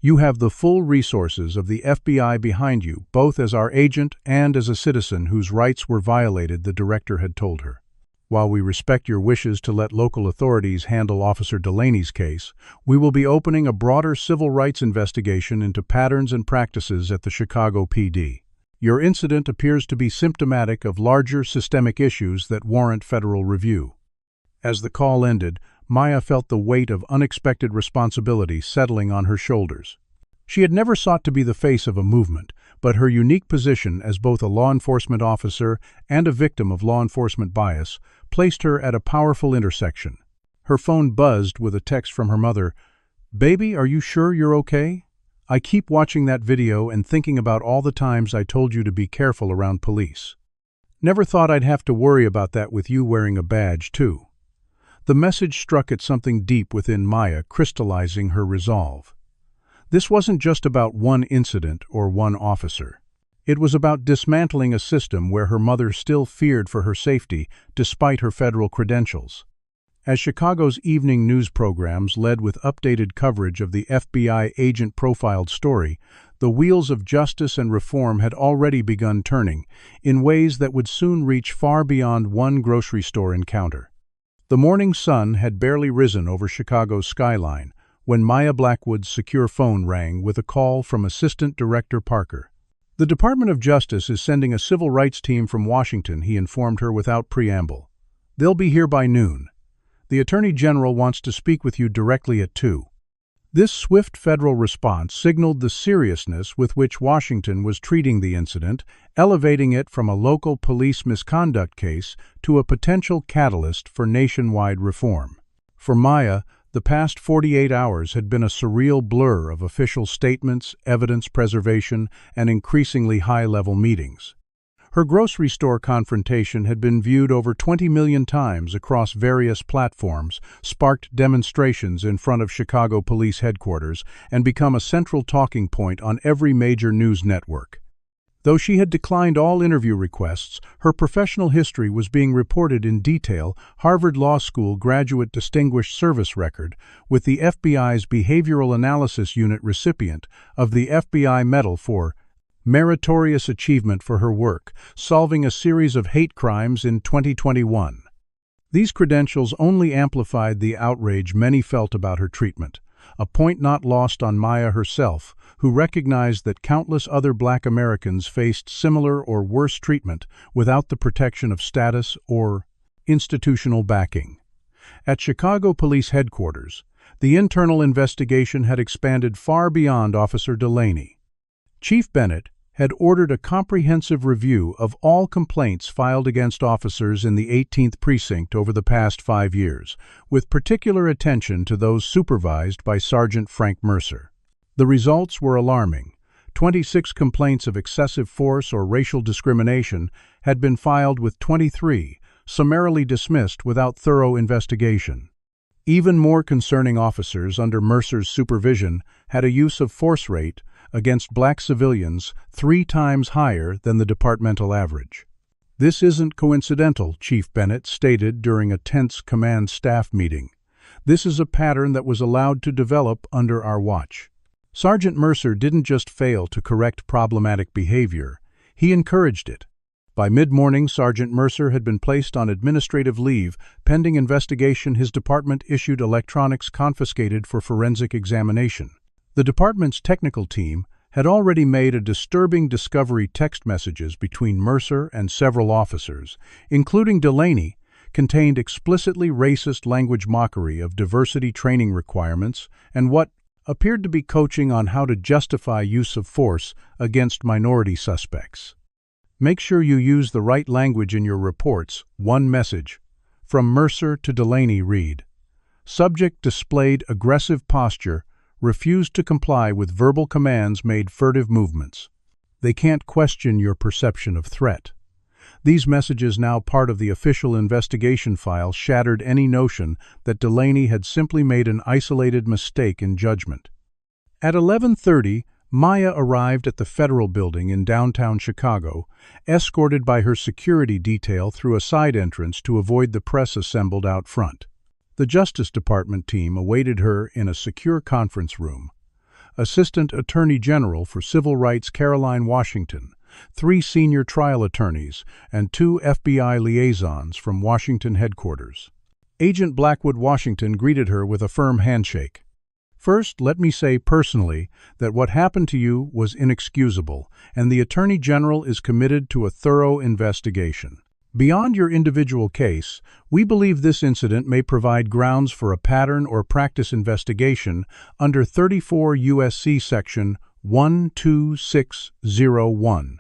you have the full resources of the FBI behind you, both as our agent and as a citizen whose rights were violated, the director had told her. While we respect your wishes to let local authorities handle Officer Delaney's case, we will be opening a broader civil rights investigation into patterns and practices at the Chicago PD. Your incident appears to be symptomatic of larger systemic issues that warrant federal review. As the call ended, Maya felt the weight of unexpected responsibility settling on her shoulders. She had never sought to be the face of a movement, but her unique position as both a law enforcement officer and a victim of law enforcement bias placed her at a powerful intersection. Her phone buzzed with a text from her mother. "Baby, are you sure you're okay? I keep watching that video and thinking about all the times I told you to be careful around police. Never thought I'd have to worry about that with you wearing a badge, too." The message struck at something deep within Maya, crystallizing her resolve. This wasn't just about one incident or one officer. It was about dismantling a system where her mother still feared for her safety despite her federal credentials. As Chicago's evening news programs led with updated coverage of the FBI agent profiled story, the wheels of justice and reform had already begun turning in ways that would soon reach far beyond one grocery store encounter. The morning sun had barely risen over Chicago's skyline when Maya Blackwood's secure phone rang with a call from Assistant Director Parker. "The Department of Justice is sending a civil rights team from Washington," he informed her without preamble. "They'll be here by noon. The Attorney General wants to speak with you directly at 2. This swift federal response signaled the seriousness with which Washington was treating the incident, elevating it from a local police misconduct case to a potential catalyst for nationwide reform. For Maya, the past 48 hours had been a surreal blur of official statements, evidence preservation, and increasingly high-level meetings. Her grocery store confrontation had been viewed over 20 million times across various platforms, sparked demonstrations in front of Chicago Police Headquarters, and become a central talking point on every major news network. Though she had declined all interview requests, her professional history was being reported in detail. Harvard Law School graduate Distinguished Service Record, with the FBI's Behavioral Analysis Unit recipient of the FBI Medal for meritorious achievement for her work, solving a series of hate crimes in 2021. These credentials only amplified the outrage many felt about her treatment, a point not lost on Maya herself, who recognized that countless other Black Americans faced similar or worse treatment without the protection of status or institutional backing. At Chicago Police Headquarters, the internal investigation had expanded far beyond Officer Delaney. Chief Bennett had ordered a comprehensive review of all complaints filed against officers in the 18th Precinct over the past 5 years, with particular attention to those supervised by Sergeant Frank Mercer. The results were alarming. 26 complaints of excessive force or racial discrimination had been filed, with 23 summarily dismissed without thorough investigation. Even more concerning, officers under Mercer's supervision had a use of force rate against black civilians 3 times higher than the departmental average. "This isn't coincidental," Chief Bennett stated during a tense command staff meeting. "This is a pattern that was allowed to develop under our watch." Sergeant Mercer didn't just fail to correct problematic behavior, he encouraged it. By mid-morning, Sergeant Mercer had been placed on administrative leave. Pending investigation, his department issued electronics confiscated for forensic examination. The department's technical team had already made a disturbing discovery: text messages between Mercer and several officers, including Delaney, contained explicitly racist language, mockery of diversity training requirements, and what appeared to be coaching on how to justify use of force against minority suspects. "Make sure you use the right language in your reports." One message from Mercer to Delaney read: "Subject displayed aggressive posture, refused to comply with verbal commands, made furtive movements. They can't question your perception of threat." These messages, now part of the official investigation file, shattered any notion that Delaney had simply made an isolated mistake in judgment. At 11:30, Maya arrived at the Federal Building in downtown Chicago, escorted by her security detail through a side entrance to avoid the press assembled out front. The Justice Department team awaited her in a secure conference room. Assistant Attorney General for Civil Rights Caroline Washington, 3 senior trial attorneys, and 2 FBI liaisons from Washington headquarters. Agent Blackwood Washington greeted her with a firm handshake. "First, let me say personally that what happened to you was inexcusable, and the Attorney General is committed to a thorough investigation. Beyond your individual case, we believe this incident may provide grounds for a pattern or practice investigation under 34 U.S.C. Section 12601.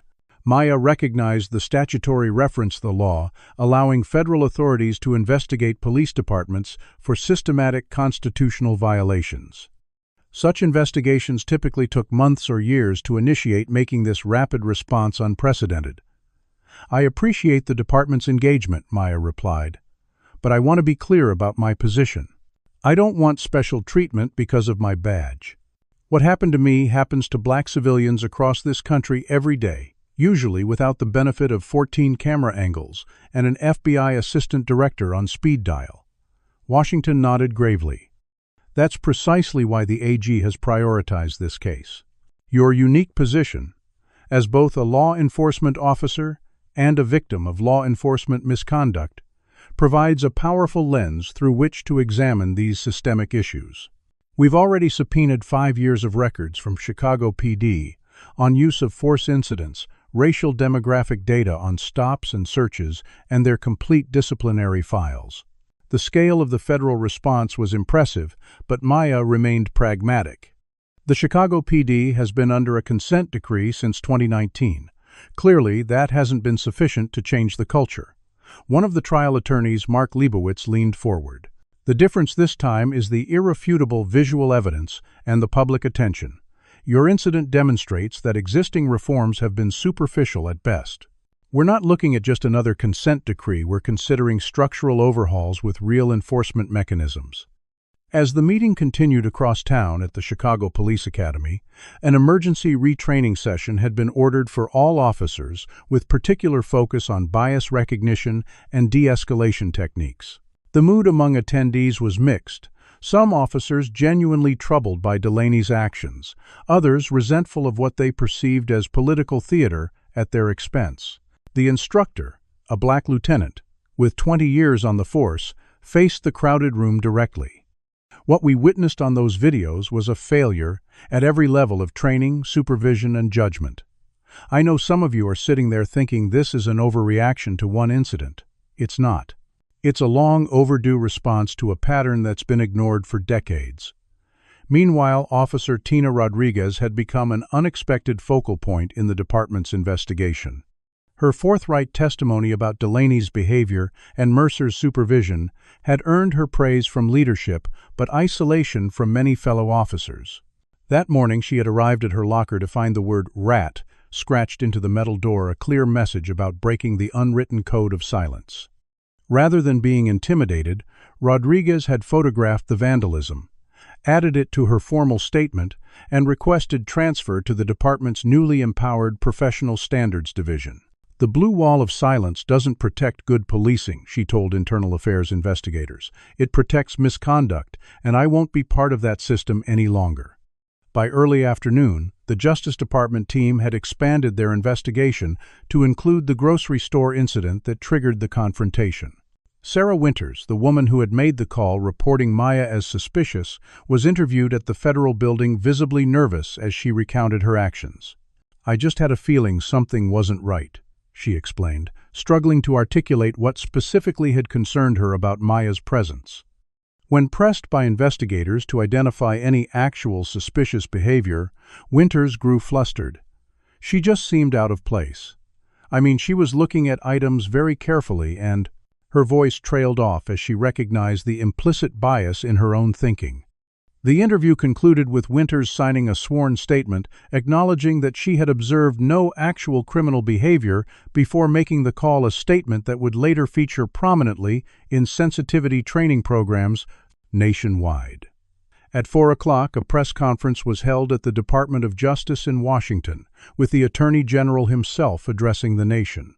Maya recognized the statutory reference, the law allowing federal authorities to investigate police departments for systematic constitutional violations. Such investigations typically took months or years to initiate, making this rapid response unprecedented. "I appreciate the department's engagement," Maya replied, "but I want to be clear about my position. I don't want special treatment because of my badge. What happened to me happens to black civilians across this country every day, usually without the benefit of 14 camera angles and an FBI assistant director on speed dial." Washington nodded gravely. "That's precisely why the AG has prioritized this case. Your unique position, as both a law enforcement officer and a victim of law enforcement misconduct, provides a powerful lens through which to examine these systemic issues. We've already subpoenaed 5 years of records from Chicago PD on use of force incidents, racial demographic data on stops and searches, and their complete disciplinary files." The scale of the federal response was impressive, but Maya remained pragmatic. "The Chicago PD has been under a consent decree since 2019. Clearly, that hasn't been sufficient to change the culture." One of the trial attorneys, Mark Leibowitz, leaned forward. "The difference this time is the irrefutable visual evidence and the public attention. Your incident demonstrates that existing reforms have been superficial at best. We're not looking at just another consent decree, we're considering structural overhauls with real enforcement mechanisms." As the meeting continued across town at the Chicago Police Academy, an emergency retraining session had been ordered for all officers, with particular focus on bias recognition and de-escalation techniques. The mood among attendees was mixed. Some officers genuinely troubled by Delaney's actions, others resentful of what they perceived as political theater at their expense. The instructor, a black lieutenant, with 20 years on the force, faced the crowded room directly. "What we witnessed on those videos was a failure at every level of training, supervision, and judgment. I know some of you are sitting there thinking this is an overreaction to one incident. It's not. It's a long overdue response to a pattern that's been ignored for decades." Meanwhile, Officer Tina Rodriguez had become an unexpected focal point in the department's investigation. Her forthright testimony about Delaney's behavior and Mercer's supervision had earned her praise from leadership but isolation from many fellow officers. That morning she had arrived at her locker to find the word rat scratched into the metal door, a clear message about breaking the unwritten code of silence. Rather than being intimidated, Rodriguez had photographed the vandalism, added it to her formal statement, and requested transfer to the department's newly empowered Professional Standards Division. "The blue wall of silence doesn't protect good policing," she told internal affairs investigators. "It protects misconduct, and I won't be part of that system any longer." By early afternoon, the Justice Department team had expanded their investigation to include the grocery store incident that triggered the confrontation. Sarah Winters, the woman who had made the call reporting Maya as suspicious, was interviewed at the federal building, visibly nervous as she recounted her actions. "I just had a feeling something wasn't right," she explained, struggling to articulate what specifically had concerned her about Maya's presence. When pressed by investigators to identify any actual suspicious behavior, Winters grew flustered. "She just seemed out of place. I mean, she was looking at items very carefully and—" Her voice trailed off as she recognized the implicit bias in her own thinking. The interview concluded with Winters signing a sworn statement acknowledging that she had observed no actual criminal behavior before making the call, a statement that would later feature prominently in sensitivity training programs nationwide. At 4 o'clock, a press conference was held at the Department of Justice in Washington, with the Attorney General himself addressing the nation.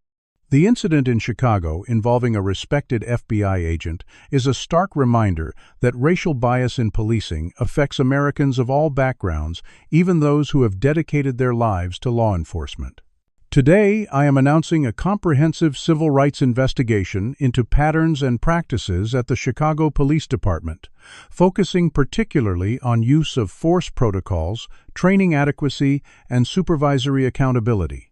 The incident in Chicago, involving a respected FBI agent, is a stark reminder that racial bias in policing affects Americans of all backgrounds, even those who have dedicated their lives to law enforcement. Today, I am announcing a comprehensive civil rights investigation into patterns and practices at the Chicago Police Department, focusing particularly on use of force protocols, training adequacy, and supervisory accountability.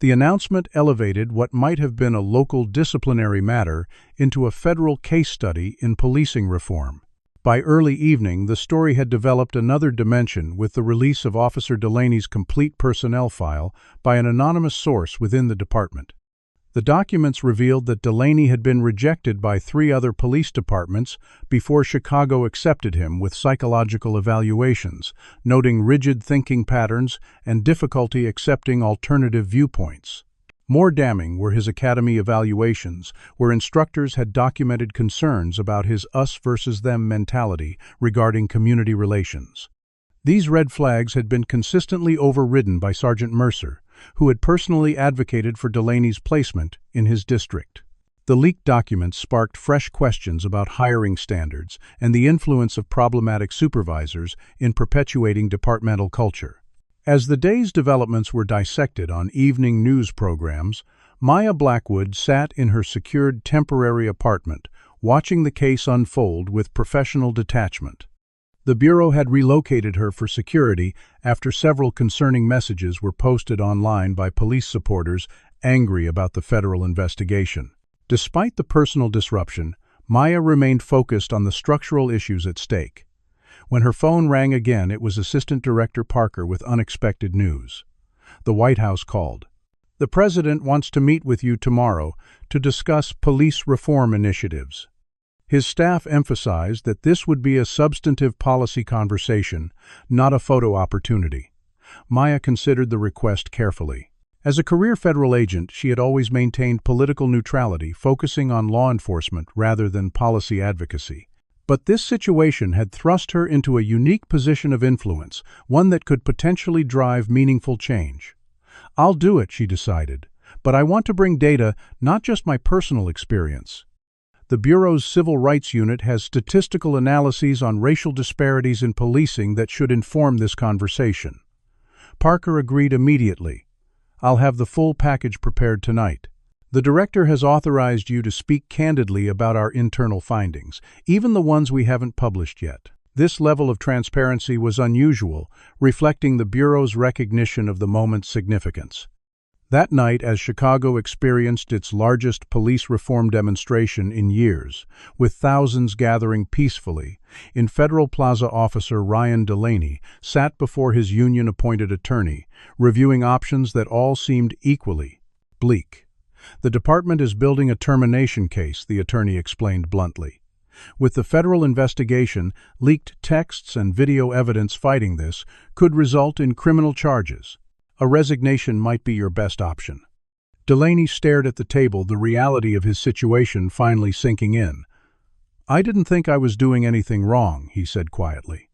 The announcement elevated what might have been a local disciplinary matter into a federal case study in policing reform. By early evening, the story had developed another dimension with the release of Officer Delaney's complete personnel file by an anonymous source within the department. The documents revealed that Delaney had been rejected by 3 other police departments before Chicago accepted him with psychological evaluations, noting rigid thinking patterns and difficulty accepting alternative viewpoints. More damning were his academy evaluations, where instructors had documented concerns about his us versus them mentality regarding community relations. These red flags had been consistently overridden by Sergeant Mercer, who had personally advocated for Delaney's placement in his district. The leaked documents sparked fresh questions about hiring standards and the influence of problematic supervisors in perpetuating departmental culture. As the day's developments were dissected on evening news programs, Maya Blackwood sat in her secured temporary apartment, watching the case unfold with professional detachment. The Bureau had relocated her for security after several concerning messages were posted online by police supporters angry about the federal investigation. Despite the personal disruption, Maya remained focused on the structural issues at stake. When her phone rang again, it was Assistant Director Parker with unexpected news. The White House called. "The President wants to meet with you tomorrow to discuss police reform initiatives." His staff emphasized that this would be a substantive policy conversation, not a photo opportunity. Maya considered the request carefully. As a career federal agent, she had always maintained political neutrality, focusing on law enforcement rather than policy advocacy. But this situation had thrust her into a unique position of influence, one that could potentially drive meaningful change. "I'll do it," she decided, "but I want to bring data, not just my personal experience." The Bureau's Civil Rights Unit has statistical analyses on racial disparities in policing that should inform this conversation. Parker agreed immediately. "I'll have the full package prepared tonight. The director has authorized you to speak candidly about our internal findings, even the ones we haven't published yet." This level of transparency was unusual, reflecting the Bureau's recognition of the moment's significance. That night, as Chicago experienced its largest police reform demonstration in years, with thousands gathering peacefully, in Federal Plaza Officer Ryan Delaney sat before his union-appointed attorney, reviewing options that all seemed equally bleak. "The department is building a termination case," the attorney explained bluntly. With the federal investigation, leaked texts and video evidence fighting this could result in criminal charges. A resignation might be your best option. Delaney stared at the table, the reality of his situation finally sinking in. "I didn't think I was doing anything wrong," he said quietly.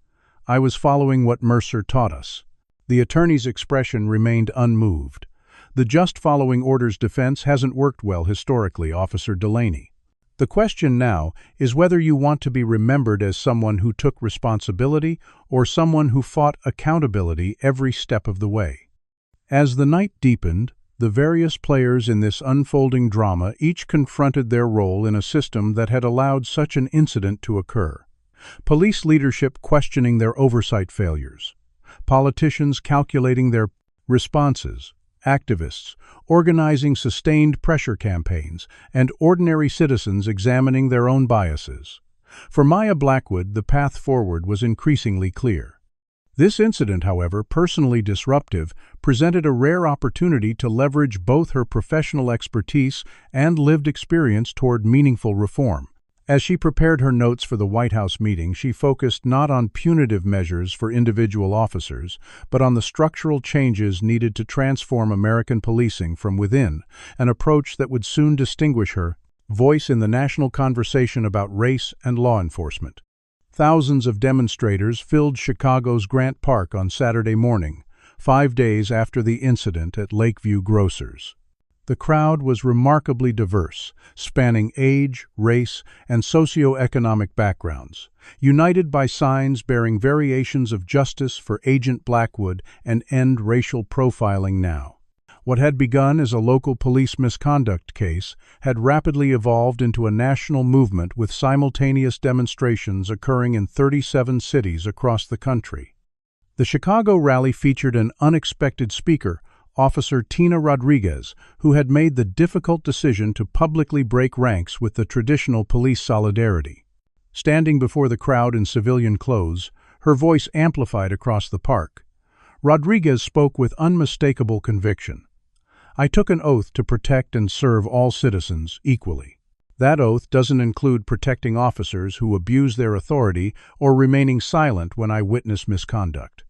"I was following what Mercer taught us." The attorney's expression remained unmoved. "The just following orders defense hasn't worked well historically, Officer Delaney. The question now is whether you want to be remembered as someone who took responsibility or someone who fought accountability every step of the way." As the night deepened, the various players in this unfolding drama each confronted their role in a system that had allowed such an incident to occur. Police leadership questioning their oversight failures, politicians calculating their responses, activists organizing sustained pressure campaigns, and ordinary citizens examining their own biases. For Maya Blackwood, the path forward was increasingly clear. This incident, however, personally disruptive, presented a rare opportunity to leverage both her professional expertise and lived experience toward meaningful reform. As she prepared her notes for the White House meeting, she focused not on punitive measures for individual officers, but on the structural changes needed to transform American policing from within, an approach that would soon distinguish her voice in the national conversation about race and law enforcement. Thousands of demonstrators filled Chicago's Grant Park on Saturday morning, 5 days after the incident at Lakeview Grocers. The crowd was remarkably diverse, spanning age, race, and socioeconomic backgrounds, united by signs bearing variations of justice for Agent Blackwood and end racial profiling now. What had begun as a local police misconduct case had rapidly evolved into a national movement with simultaneous demonstrations occurring in 37 cities across the country. The Chicago rally featured an unexpected speaker, Officer Tina Rodriguez, who had made the difficult decision to publicly break ranks with the traditional police solidarity. Standing before the crowd in civilian clothes, her voice amplified across the park. Rodriguez spoke with unmistakable conviction. "I took an oath to protect and serve all citizens equally. That oath doesn't include protecting officers who abuse their authority or remaining silent when I witness misconduct.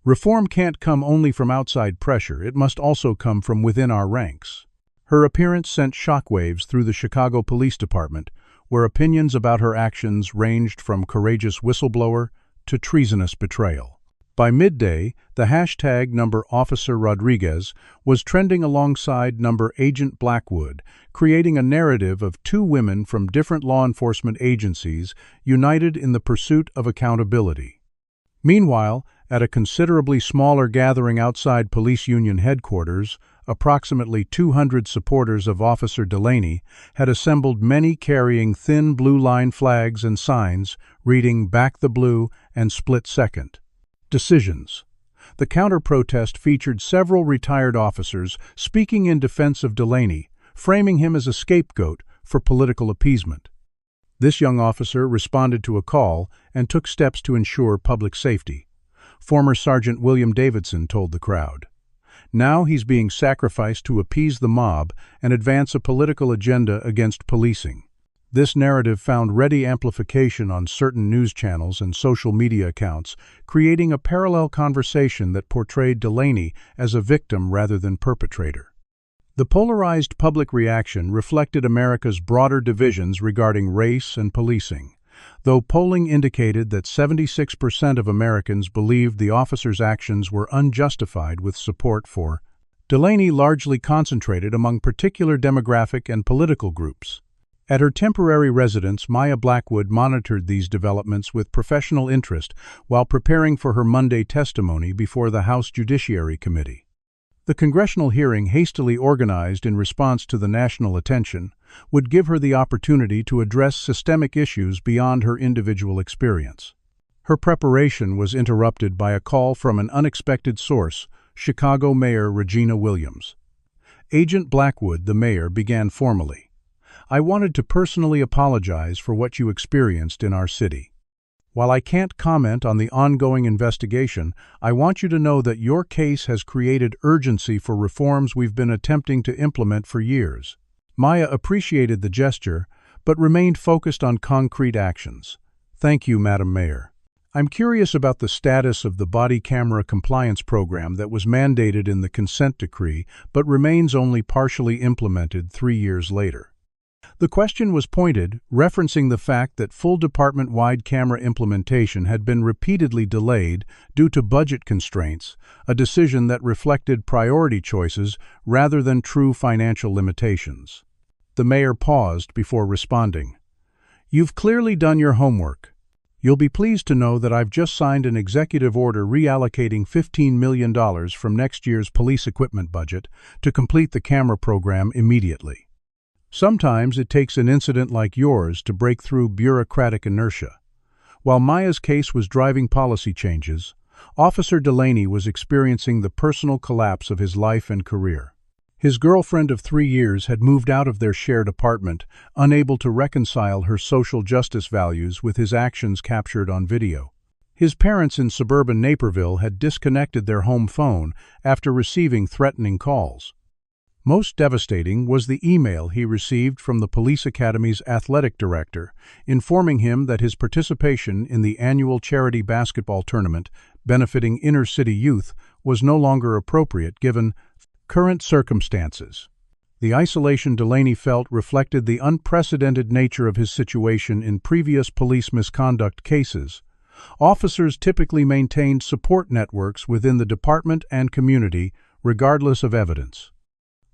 Reform can't come only from outside pressure, it must also come from within our ranks." Her appearance sent shockwaves through the Chicago Police Department, where opinions about her actions ranged from courageous whistleblower to treasonous betrayal. By midday, the hashtag #Officer Rodriguez was trending alongside #Agent Blackwood, creating a narrative of two women from different law enforcement agencies united in the pursuit of accountability. Meanwhile, at a considerably smaller gathering outside police union headquarters, approximately 200 supporters of Officer Delaney had assembled, many carrying thin blue line flags and signs reading "Back the Blue" and "Split Second." Decisions. The counter-protest featured several retired officers speaking in defense of Delaney, framing him as a scapegoat for political appeasement. This young officer responded to a call and took steps to ensure public safety. Former Sergeant William Davidson told the crowd. Now he's being sacrificed to appease the mob and advance a political agenda against policing. This narrative found ready amplification on certain news channels and social media accounts, creating a parallel conversation that portrayed Delaney as a victim rather than perpetrator. The polarized public reaction reflected America's broader divisions regarding race and policing. Though polling indicated that 76% of Americans believed the officer's actions were unjustified, with support for Delaney largely concentrated among particular demographic and political groups. At her temporary residence, Maya Blackwood monitored these developments with professional interest while preparing for her Monday testimony before the House Judiciary Committee. The congressional hearing, hastily organized in response to the national attention, would give her the opportunity to address systemic issues beyond her individual experience. Her preparation was interrupted by a call from an unexpected source, Chicago Mayor Regina Williams. Agent Blackwood, the mayor, began formally. "I wanted to personally apologize for what you experienced in our city. While I can't comment on the ongoing investigation, I want you to know that your case has created urgency for reforms we've been attempting to implement for years." Maya appreciated the gesture, but remained focused on concrete actions. Thank you, Madam Mayor. I'm curious about the status of the body camera compliance program that was mandated in the consent decree but remains only partially implemented 3 years later. The question was pointed, referencing the fact that full department-wide camera implementation had been repeatedly delayed due to budget constraints, a decision that reflected priority choices rather than true financial limitations. The mayor paused before responding. You've clearly done your homework. You'll be pleased to know that I've just signed an executive order reallocating $15 million from next year's police equipment budget to complete the camera program immediately. Sometimes it takes an incident like yours to break through bureaucratic inertia. While Maya's case was driving policy changes, Officer Delaney was experiencing the personal collapse of his life and career. His girlfriend of 3 years had moved out of their shared apartment, unable to reconcile her social justice values with his actions captured on video. His parents in suburban Naperville had disconnected their home phone after receiving threatening calls. Most devastating was the email he received from the police academy's athletic director, informing him that his participation in the annual charity basketball tournament benefiting inner-city youth was no longer appropriate given current circumstances. The isolation Delaney felt reflected the unprecedented nature of his situation in previous police misconduct cases. Officers typically maintained support networks within the department and community, regardless of evidence.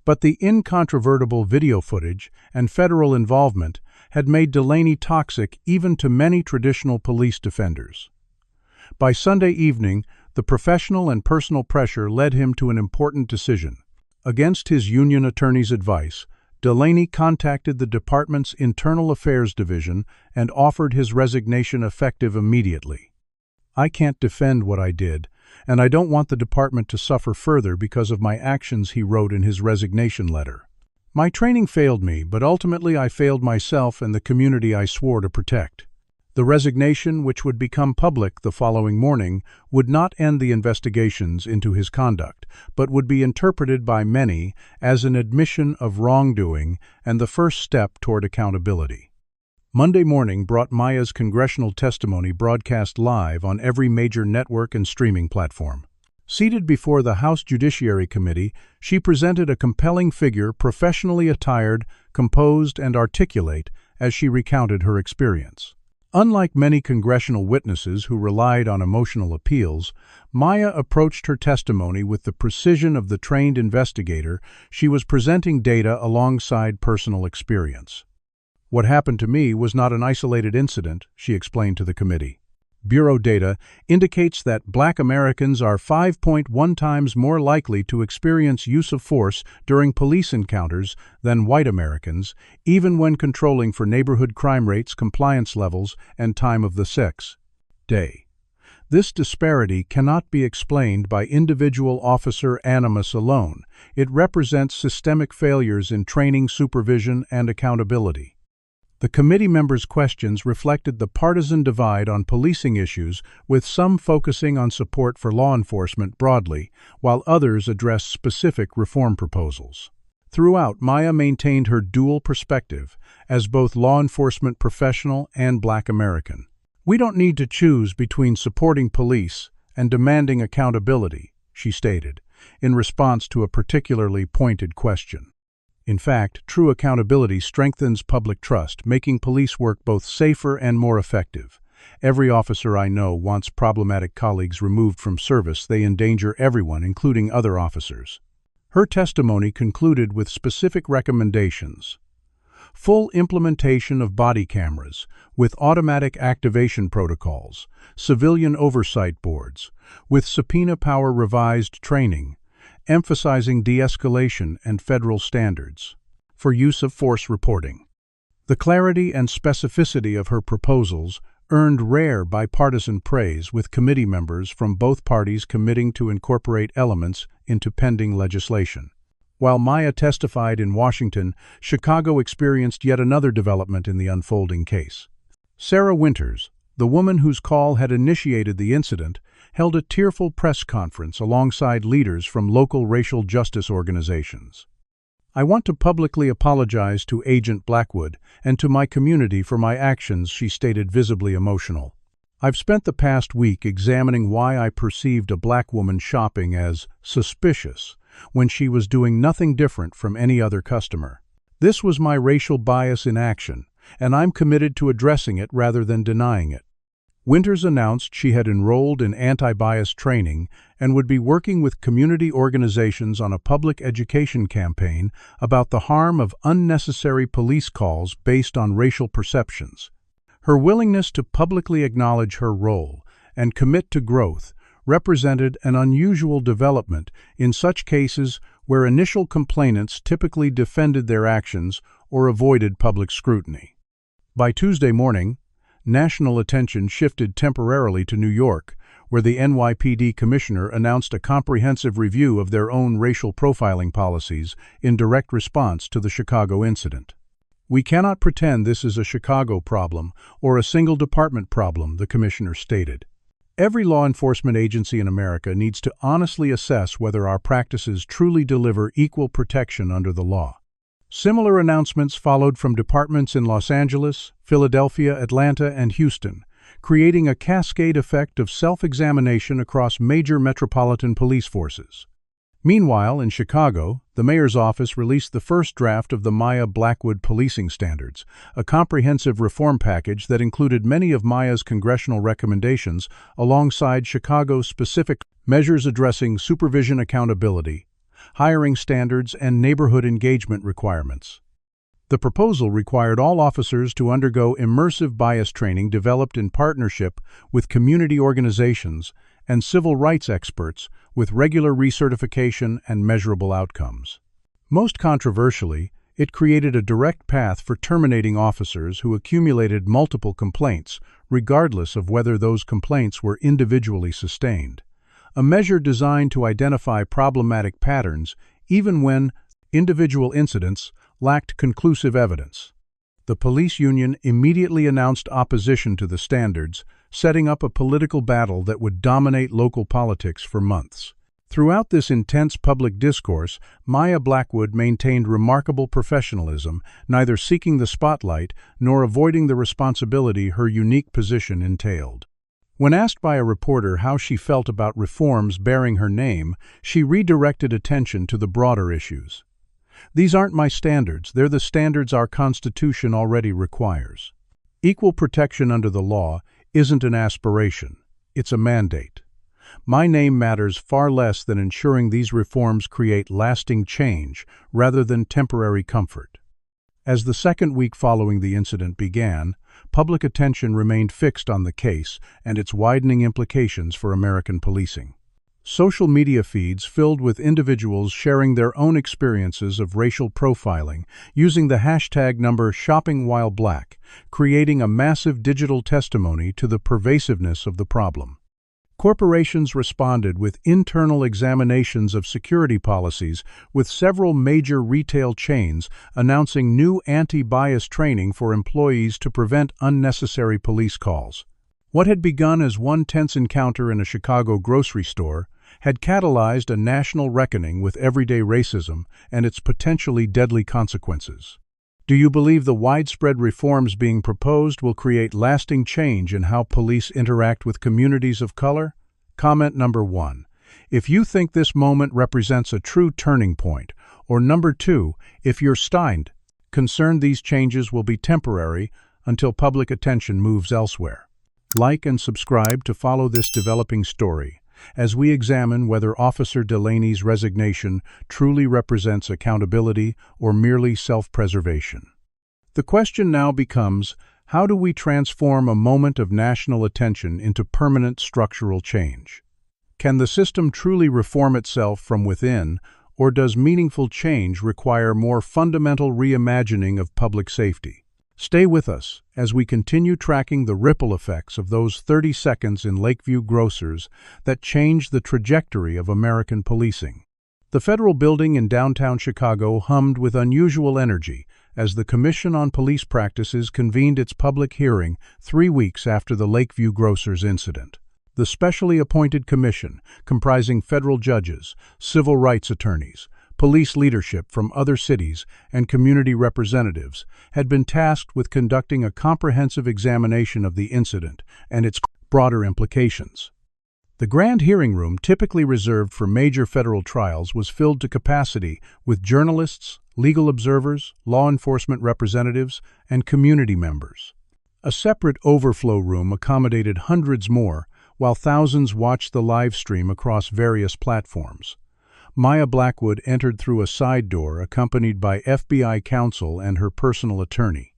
But the incontrovertible video footage and federal involvement had made Delaney toxic even to many traditional police defenders. By Sunday evening, the professional and personal pressure led him to an important decision. Against his union attorney's advice, Delaney contacted the department's Internal Affairs Division and offered his resignation effective immediately. I can't defend what I did, and I don't want the department to suffer further because of my actions, he wrote in his resignation letter. My training failed me, but ultimately I failed myself and the community I swore to protect. The resignation, which would become public the following morning, would not end the investigations into his conduct, but would be interpreted by many as an admission of wrongdoing and the first step toward accountability. Monday morning brought Maya's congressional testimony broadcast live on every major network and streaming platform. Seated before the House Judiciary Committee, she presented a compelling figure, professionally attired, composed, and articulate as she recounted her experience. Unlike many congressional witnesses who relied on emotional appeals, Maya approached her testimony with the precision of the trained investigator. She was presenting data alongside personal experience. What happened to me was not an isolated incident, she explained to the committee. Bureau data indicates that Black Americans are 5.1 times more likely to experience use of force during police encounters than white Americans, even when controlling for neighborhood crime rates, compliance levels, and time of the sex day. This disparity cannot be explained by individual officer animus alone. It represents systemic failures in training, supervision, and accountability. The committee members' questions reflected the partisan divide on policing issues, with some focusing on support for law enforcement broadly, while others addressed specific reform proposals. Throughout, Maya maintained her dual perspective as both law enforcement professional and Black American. We don't need to choose between supporting police and demanding accountability, she stated, in response to a particularly pointed question. In fact, true accountability strengthens public trust, making police work both safer and more effective. Every officer I know wants problematic colleagues removed from service. They endanger everyone, including other officers. Her testimony concluded with specific recommendations. Full implementation of body cameras, with automatic activation protocols, civilian oversight boards, with subpoena power revised training, emphasizing de-escalation and federal standards for use of force reporting. The clarity and specificity of her proposals earned rare bipartisan praise, with committee members from both parties committing to incorporate elements into pending legislation. While Maya testified in Washington, Chicago experienced yet another development in the unfolding case. Sarah Winters, the woman whose call had initiated the incident, held a tearful press conference alongside leaders from local racial justice organizations. "I want to publicly apologize to Agent Blackwood and to my community for my actions," she stated, visibly emotional. "I've spent the past week examining why I perceived a black woman shopping as suspicious when she was doing nothing different from any other customer. This was my racial bias in action, and I'm committed to addressing it rather than denying it." Winters announced she had enrolled in anti-bias training and would be working with community organizations on a public education campaign about the harm of unnecessary police calls based on racial perceptions. Her willingness to publicly acknowledge her role and commit to growth represented an unusual development in such cases where initial complainants typically defended their actions or avoided public scrutiny. By Tuesday morning, national attention shifted temporarily to New York, where the NYPD commissioner announced a comprehensive review of their own racial profiling policies in direct response to the Chicago incident. "We cannot pretend this is a Chicago problem or a single department problem," the commissioner stated. "Every law enforcement agency in America needs to honestly assess whether our practices truly deliver equal protection under the law." Similar announcements followed from departments in Los Angeles, Philadelphia, Atlanta, and Houston, creating a cascade effect of self-examination across major metropolitan police forces. Meanwhile, in Chicago, the mayor's office released the first draft of the Maya Blackwood Policing Standards, a comprehensive reform package that included many of Maya's congressional recommendations alongside Chicago-specific measures addressing supervision accountability, hiring standards, and neighborhood engagement requirements. The proposal required all officers to undergo immersive bias training developed in partnership with community organizations and civil rights experts, with regular recertification and measurable outcomes. Most controversially, it created a direct path for terminating officers who accumulated multiple complaints, regardless of whether those complaints were individually sustained. A measure designed to identify problematic patterns even when individual incidents lacked conclusive evidence. The police union immediately announced opposition to the standards, setting up a political battle that would dominate local politics for months. Throughout this intense public discourse, Maya Blackwood maintained remarkable professionalism, neither seeking the spotlight nor avoiding the responsibility her unique position entailed. When asked by a reporter how she felt about reforms bearing her name, she redirected attention to the broader issues. "These aren't my standards, they're the standards our Constitution already requires. Equal protection under the law isn't an aspiration, it's a mandate. My name matters far less than ensuring these reforms create lasting change rather than temporary comfort." As the second week following the incident began, public attention remained fixed on the case and its widening implications for American policing. Social media feeds filled with individuals sharing their own experiences of racial profiling using the hashtag #ShoppingWhileBlack, creating a massive digital testimony to the pervasiveness of the problem. Corporations responded with internal examinations of security policies, with several major retail chains announcing new anti-bias training for employees to prevent unnecessary police calls. What had begun as one tense encounter in a Chicago grocery store had catalyzed a national reckoning with everyday racism and its potentially deadly consequences. Do you believe the widespread reforms being proposed will create lasting change in how police interact with communities of color? Comment number 1. If you think this moment represents a true turning point, or number 2, if you're concerned these changes will be temporary until public attention moves elsewhere. Like and subscribe to follow this developing story as we examine whether Officer Delaney's resignation truly represents accountability or merely self-preservation. The question now becomes, how do we transform a moment of national attention into permanent structural change? Can the system truly reform itself from within, or does meaningful change require more fundamental reimagining of public safety? Stay with us as we continue tracking the ripple effects of those 30 seconds in Lakeview grocers that changed the trajectory of American policing. The federal building in downtown Chicago hummed with unusual energy as the Commission on Police Practices convened its public hearing 3 weeks after the Lakeview grocers incident. The specially appointed commission, comprising federal judges, civil rights attorneys, police leadership from other cities and community representatives had been tasked with conducting a comprehensive examination of the incident and its broader implications. The grand hearing room, typically reserved for major federal trials, was filled to capacity with journalists, legal observers, law enforcement representatives, and community members. A separate overflow room accommodated hundreds more, while thousands watched the live stream across various platforms. Maya Blackwood entered through a side door accompanied by FBI counsel and her personal attorney.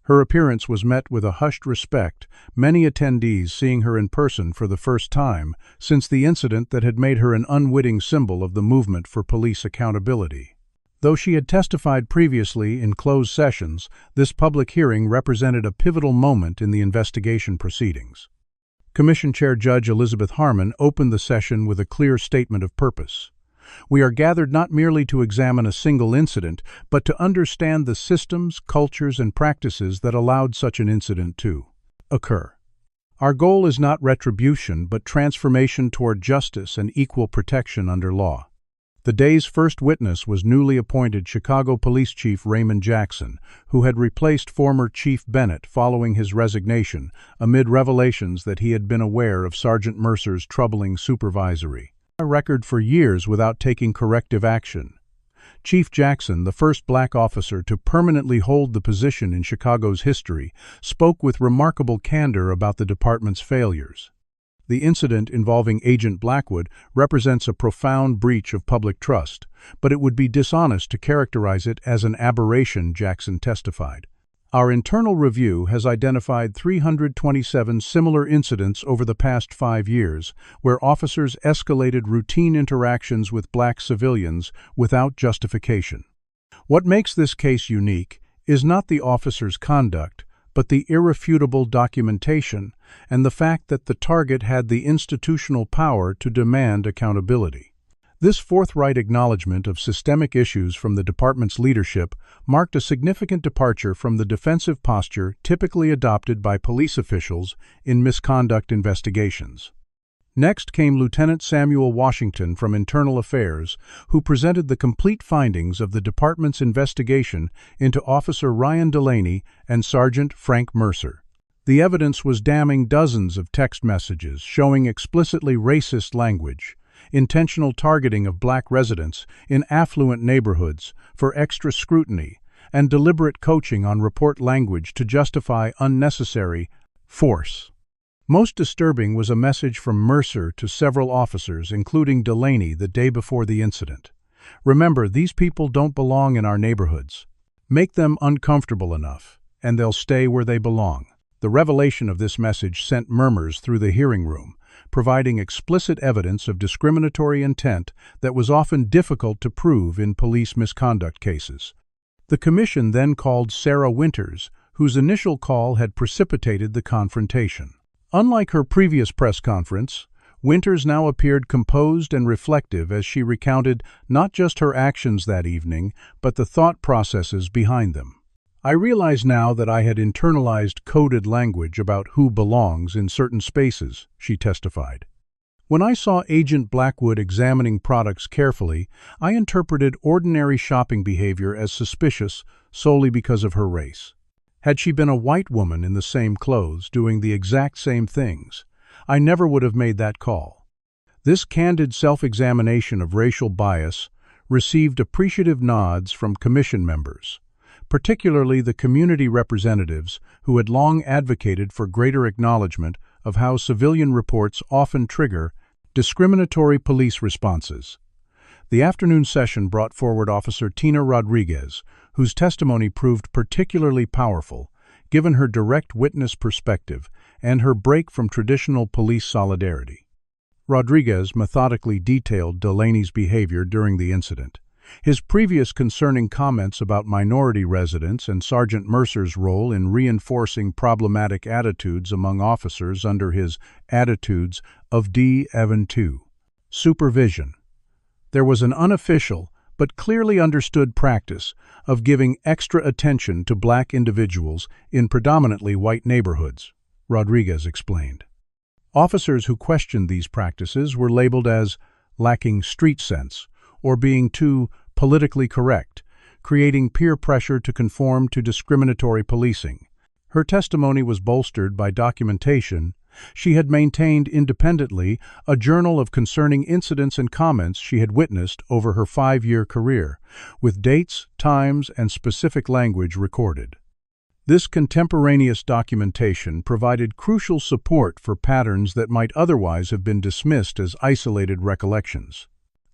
Her appearance was met with a hushed respect, many attendees seeing her in person for the first time since the incident that had made her an unwitting symbol of the movement for police accountability. Though she had testified previously in closed sessions, this public hearing represented a pivotal moment in the investigation proceedings. Commission Chair Judge Elizabeth Harmon opened the session with a clear statement of purpose. We are gathered not merely to examine a single incident, but to understand the systems, cultures, and practices that allowed such an incident to occur. Our goal is not retribution, but transformation toward justice and equal protection under law. The day's first witness was newly appointed Chicago Police Chief Raymond Jackson, who had replaced former Chief Bennett following his resignation, amid revelations that he had been aware of Sergeant Mercer's troubling supervisory record for years without taking corrective action. Chief Jackson, the first black officer to permanently hold the position in Chicago's history, spoke with remarkable candor about the department's failures. The incident involving Agent Blackwood represents a profound breach of public trust, but it would be dishonest to characterize it as an aberration, Jackson testified. Our internal review has identified 327 similar incidents over the past 5 years, where officers escalated routine interactions with black civilians without justification. What makes this case unique is not the officer's conduct, but the irrefutable documentation and the fact that the target had the institutional power to demand accountability. This forthright acknowledgement of systemic issues from the department's leadership marked a significant departure from the defensive posture typically adopted by police officials in misconduct investigations. Next came Lieutenant Samuel Washington from Internal Affairs, who presented the complete findings of the department's investigation into Officer Ryan Delaney and Sergeant Frank Mercer. The evidence was damning: dozens of text messages showing explicitly racist language, intentional targeting of black residents in affluent neighborhoods for extra scrutiny, and deliberate coaching on report language to justify unnecessary force. Most disturbing was a message from Mercer to several officers, including Delaney, the day before the incident. "Remember, these people don't belong in our neighborhoods. Make them uncomfortable enough, and they'll stay where they belong." The revelation of this message sent murmurs through the hearing room, providing explicit evidence of discriminatory intent that was often difficult to prove in police misconduct cases. The commission then called Sarah Winters, whose initial call had precipitated the confrontation. Unlike her previous press conference, Winters now appeared composed and reflective as she recounted not just her actions that evening, but the thought processes behind them. "I realize now that I had internalized coded language about who belongs in certain spaces," she testified. "When I saw Agent Blackwood examining products carefully, I interpreted ordinary shopping behavior as suspicious solely because of her race. Had she been a white woman in the same clothes doing the exact same things, I never would have made that call." This candid self-examination of racial bias received appreciative nods from commission members, particularly the community representatives who had long advocated for greater acknowledgement of how civilian reports often trigger discriminatory police responses. The afternoon session brought forward Officer Tina Rodriguez, whose testimony proved particularly powerful, given her direct witness perspective and her break from traditional police solidarity. Rodriguez methodically detailed Delaney's behavior during the incident. His previous concerning comments about minority residents and Sergeant Mercer's role in reinforcing problematic attitudes among officers under his attitudes of D-Evan-2 supervision. There was an unofficial but clearly understood practice of giving extra attention to black individuals in predominantly white neighborhoods, Rodriguez explained. Officers who questioned these practices were labeled as lacking street sense or being too politically correct, creating peer pressure to conform to discriminatory policing. Her testimony was bolstered by documentation. She had maintained independently a journal of concerning incidents and comments she had witnessed over her 5-year career, with dates, times, and specific language recorded. This contemporaneous documentation provided crucial support for patterns that might otherwise have been dismissed as isolated recollections.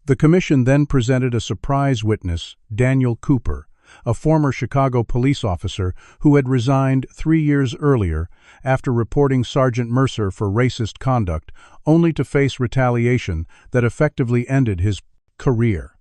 The commission then presented a surprise witness, Daniel Cooper, a former Chicago police officer who had resigned 3 years earlier after reporting Sergeant Mercer for racist conduct, only to face retaliation that effectively ended his career.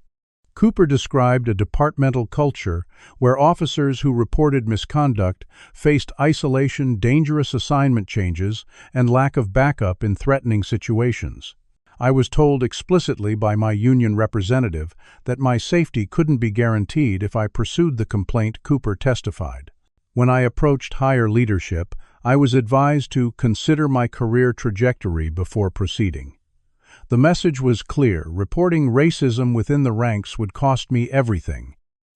Cooper described a departmental culture where officers who reported misconduct faced isolation, dangerous assignment changes, and lack of backup in threatening situations. I was told explicitly by my union representative that my safety couldn't be guaranteed if I pursued the complaint, Cooper testified. When I approached higher leadership, I was advised to consider my career trajectory before proceeding. The message was clear: reporting racism within the ranks would cost me everything.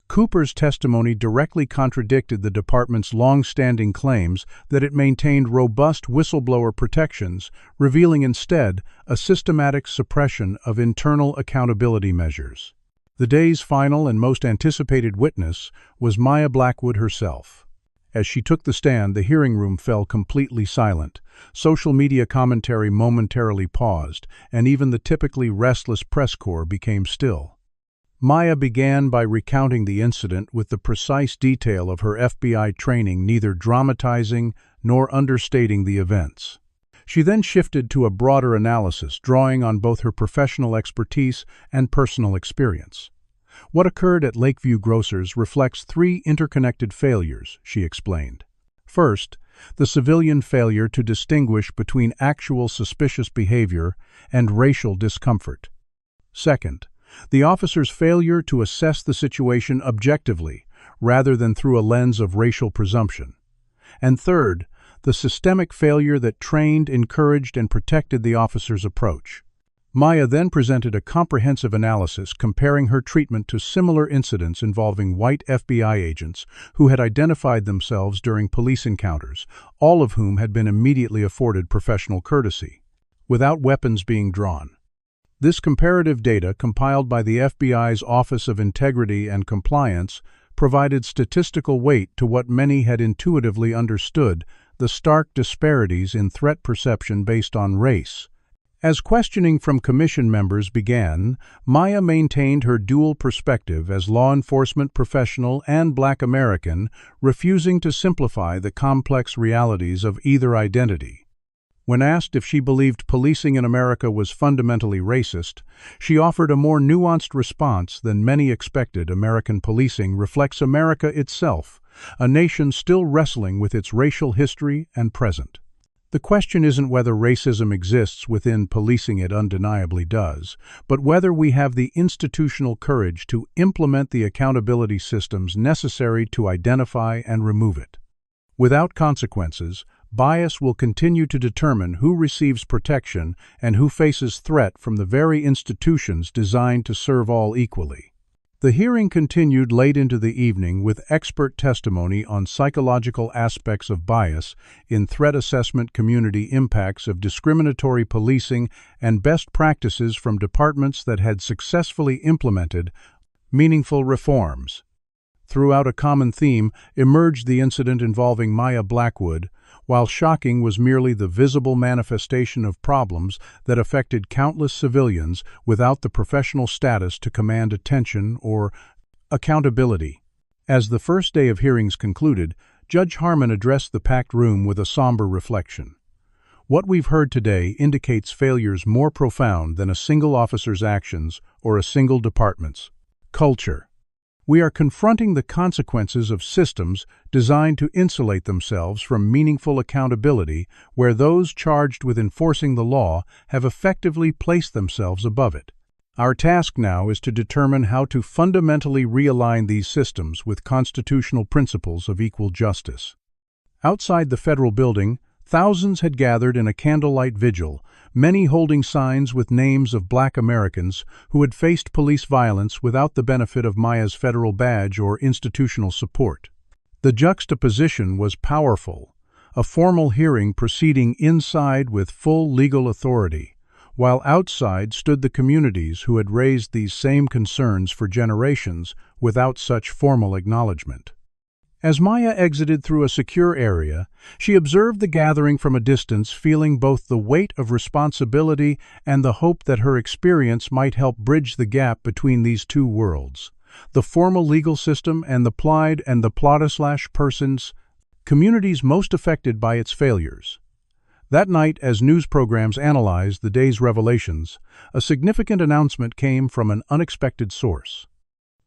Cooper's testimony directly contradicted the department's long-standing claims that it maintained robust whistleblower protections, revealing instead a systematic suppression of internal accountability measures. The day's final and most anticipated witness was Maya Blackwood herself. As she took the stand, the hearing room fell completely silent. Social media commentary momentarily paused, and even the typically restless press corps became still. Maya began by recounting the incident with the precise detail of her FBI training, neither dramatizing nor understating the events. She then shifted to a broader analysis, drawing on both her professional expertise and personal experience. What occurred at Lakeview Grocers reflects 3 interconnected failures, she explained. First, the civilian failure to distinguish between actual suspicious behavior and racial discomfort. Second, the officer's failure to assess the situation objectively, rather than through a lens of racial presumption. And third, the systemic failure that trained, encouraged, and protected the officer's approach. Maya then presented a comprehensive analysis comparing her treatment to similar incidents involving white FBI agents who had identified themselves during police encounters, all of whom had been immediately afforded professional courtesy, without weapons being drawn. This comparative data, compiled by the FBI's Office of Integrity and Compliance, provided statistical weight to what many had intuitively understood: the stark disparities in threat perception based on race. As questioning from commission members began, Maya maintained her dual perspective as law enforcement professional and Black American, refusing to simplify the complex realities of either identity. When asked if she believed policing in America was fundamentally racist, she offered a more nuanced response than many expected. American policing reflects America itself, a nation still wrestling with its racial history and present. The question isn't whether racism exists within policing; it undeniably does, but whether we have the institutional courage to implement the accountability systems necessary to identify and remove it. Without consequences, bias will continue to determine who receives protection and who faces threat from the very institutions designed to serve all equally. The hearing continued late into the evening with expert testimony on psychological aspects of bias in threat assessment, community impacts of discriminatory policing, and best practices from departments that had successfully implemented meaningful reforms. Throughout, a common theme emerged: the incident involving Maya Blackwood, while shocking, was merely the visible manifestation of problems that affected countless civilians without the professional status to command attention or accountability. As the first day of hearings concluded, Judge Harmon addressed the packed room with a somber reflection. What we've heard today indicates failures more profound than a single officer's actions or a single department's culture. We are confronting the consequences of systems designed to insulate themselves from meaningful accountability, where those charged with enforcing the law have effectively placed themselves above it. Our task now is to determine how to fundamentally realign these systems with constitutional principles of equal justice. Outside the federal building, Thousands had gathered in a candlelight vigil, many holding signs with names of Black Americans who had faced police violence without the benefit of Maya's federal badge or institutional support. The juxtaposition was powerful, a formal hearing proceeding inside with full legal authority, while outside stood the communities who had raised these same concerns for generations without such formal acknowledgement. As Maya exited through a secure area, she observed the gathering from a distance, feeling both the weight of responsibility and the hope that her experience might help bridge the gap between these two worlds, the formal legal system and the plied and the plotter/persons, communities most affected by its failures. That night, as news programs analyzed the day's revelations, a significant announcement came from an unexpected source.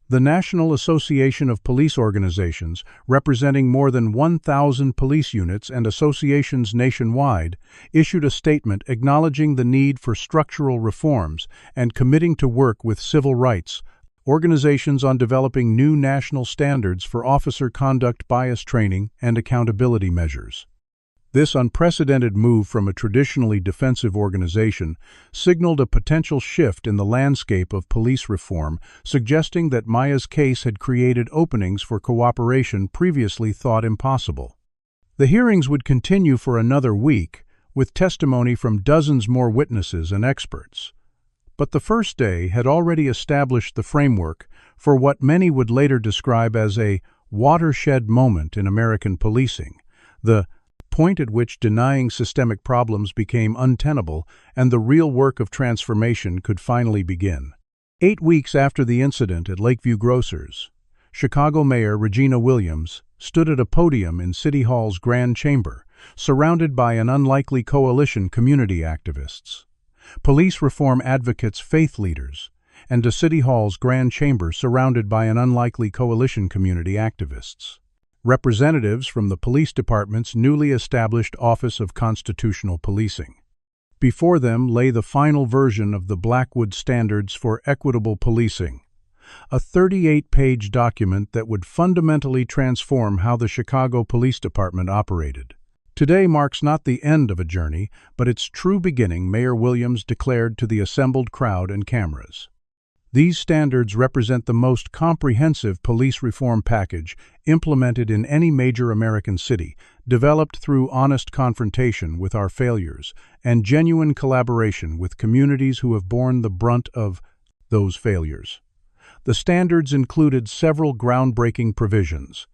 The National Association of Police Organizations, representing more than 1,000 police units and associations nationwide, issued a statement acknowledging the need for structural reforms and committing to work with civil rights organizations on developing new national standards for officer conduct bias training and accountability measures. This unprecedented move from a traditionally defensive organization signaled a potential shift in the landscape of police reform, suggesting that Maya's case had created openings for cooperation previously thought impossible. The hearings would continue for another week, with testimony from dozens more witnesses and experts. But the first day had already established the framework for what many would later describe as a watershed moment in American policing, the point at which denying systemic problems became untenable and the real work of transformation could finally begin. 8 weeks after the incident at Lakeview Grocers, Chicago Mayor Regina Williams stood at a podium in City Hall's Grand Chamber, surrounded by an unlikely coalition community activists, police reform advocates, faith leaders, and to City Hall's Grand Chamber surrounded by an unlikely coalition community activists. Representatives from the police department's newly established Office of Constitutional Policing. Before them lay the final version of the Blackwood Standards for Equitable Policing, a 38-page document that would fundamentally transform how the Chicago Police Department operated. Today marks not the end of a journey, but its true beginning, Mayor Williams declared to the assembled crowd and cameras. These standards represent the most comprehensive police reform package implemented in any major American city, developed through honest confrontation with our failures and genuine collaboration with communities who have borne the brunt of those failures. The standards included several groundbreaking provisions.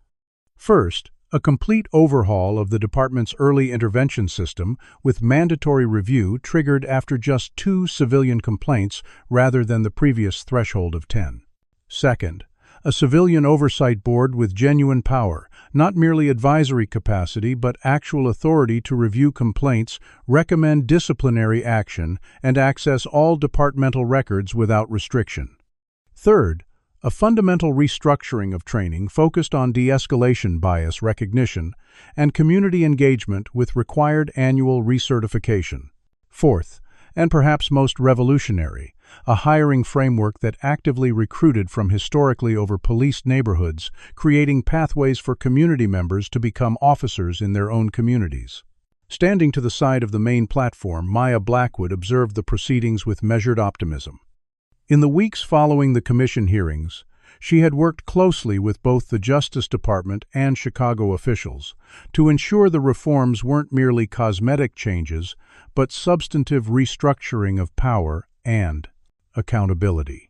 First, a complete overhaul of the department's early intervention system with mandatory review triggered after just 2 civilian complaints rather than the previous threshold of 10. Second, a civilian oversight board with genuine power, not merely advisory capacity but actual authority to review complaints, recommend disciplinary action, and access all departmental records without restriction. Third, a fundamental restructuring of training focused on de-escalation bias recognition and community engagement with required annual recertification. Fourth, and perhaps most revolutionary, a hiring framework that actively recruited from historically over-policed neighborhoods, creating pathways for community members to become officers in their own communities. Standing to the side of the main platform, Maya Blackwood observed the proceedings with measured optimism. In the weeks following the commission hearings, she had worked closely with both the Justice Department and Chicago officials to ensure the reforms weren't merely cosmetic changes, but substantive restructuring of power and accountability.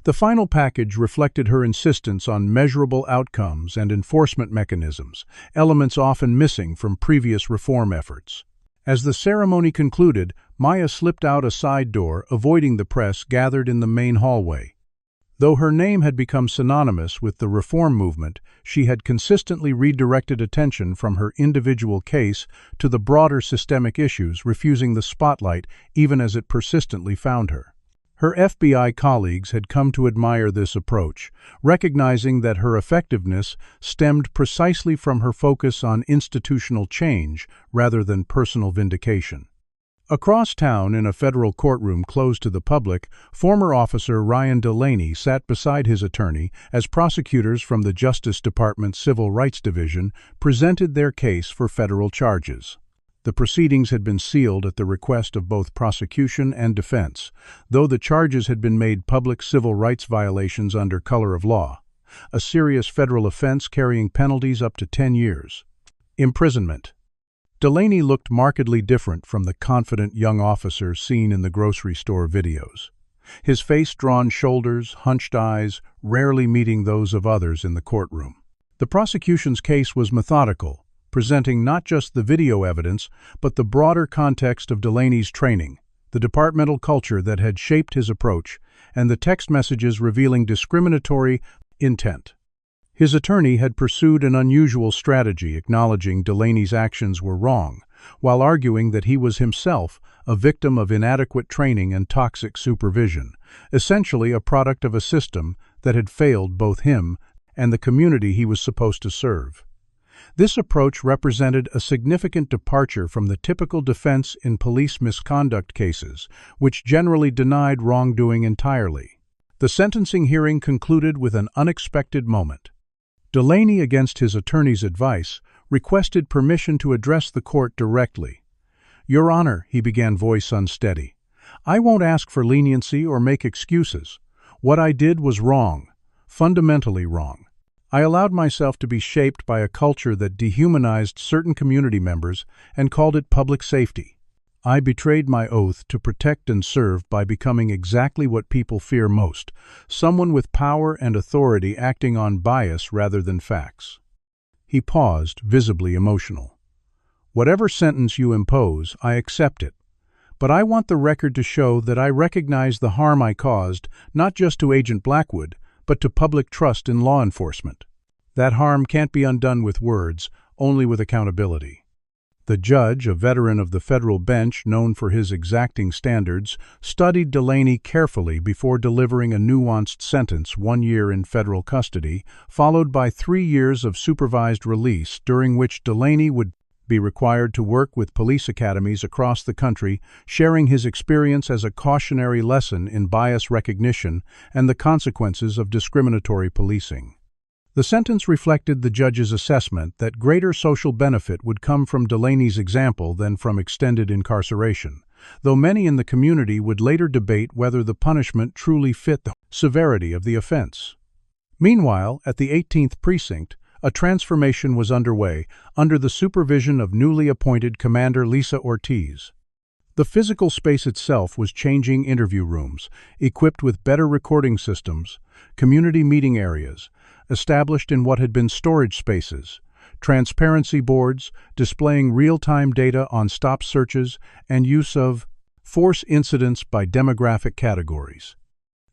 The final package reflected her insistence on measurable outcomes and enforcement mechanisms, elements often missing from previous reform efforts. As the ceremony concluded, Maya slipped out a side door, avoiding the press gathered in the main hallway. Though her name had become synonymous with the reform movement, she had consistently redirected attention from her individual case to the broader systemic issues, refusing the spotlight even as it persistently found her. Her FBI colleagues had come to admire this approach, recognizing that her effectiveness stemmed precisely from her focus on institutional change rather than personal vindication. Across town, in a federal courtroom closed to the public, former officer Ryan Delaney sat beside his attorney as prosecutors from the Justice Department's Civil Rights Division presented their case for federal charges. The proceedings had been sealed at the request of both prosecution and defense, though the charges had been made public civil rights violations under color of law, a serious federal offense carrying penalties up to 10 years. Imprisonment. Delaney looked markedly different from the confident young officer seen in the grocery store videos. His face-drawn shoulders, hunched eyes, rarely meeting those of others in the courtroom. The prosecution's case was methodical, presenting not just the video evidence, but the broader context of Delaney's training, the departmental culture that had shaped his approach, and the text messages revealing discriminatory intent. His attorney had pursued an unusual strategy, acknowledging Delaney's actions were wrong, while arguing that he was himself a victim of inadequate training and toxic supervision, essentially a product of a system that had failed both him and the community he was supposed to serve. This approach represented a significant departure from the typical defense in police misconduct cases, which generally denied wrongdoing entirely. The sentencing hearing concluded with an unexpected moment. Delaney, against his attorney's advice, requested permission to address the court directly. "Your Honor," he began, voice unsteady, "I won't ask for leniency or make excuses. What I did was wrong, fundamentally wrong. I allowed myself to be shaped by a culture that dehumanized certain community members and called it public safety. I betrayed my oath to protect and serve by becoming exactly what people fear most, someone with power and authority acting on bias rather than facts." He paused, visibly emotional. "Whatever sentence you impose, I accept it. But I want the record to show that I recognize the harm I caused, not just to Agent Blackwood, but to public trust in law enforcement. That harm can't be undone with words, only with accountability." The judge, a veteran of the federal bench known for his exacting standards, studied Delaney carefully before delivering a nuanced sentence: 1 year in federal custody, followed by 3 years of supervised release, during which Delaney would be required to work with police academies across the country, sharing his experience as a cautionary lesson in bias recognition and the consequences of discriminatory policing. The sentence reflected the judge's assessment that greater social benefit would come from Delaney's example than from extended incarceration, though many in the community would later debate whether the punishment truly fit the severity of the offense. Meanwhile, at the 18th Precinct, a transformation was underway under the supervision of newly appointed Commander Lisa Ortiz. The physical space itself was changing: interview rooms, equipped with better recording systems, community meeting areas, established in what had been storage spaces, transparency boards displaying real-time data on stop searches, and use of force incidents by demographic categories.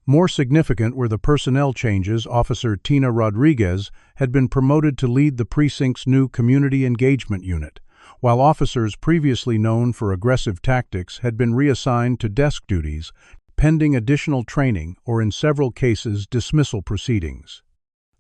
More significant were the personnel changes. Officer Tina Rodriguez had been promoted to lead the precinct's new community engagement unit, while officers previously known for aggressive tactics had been reassigned to desk duties, pending additional training or, in several cases, dismissal proceedings.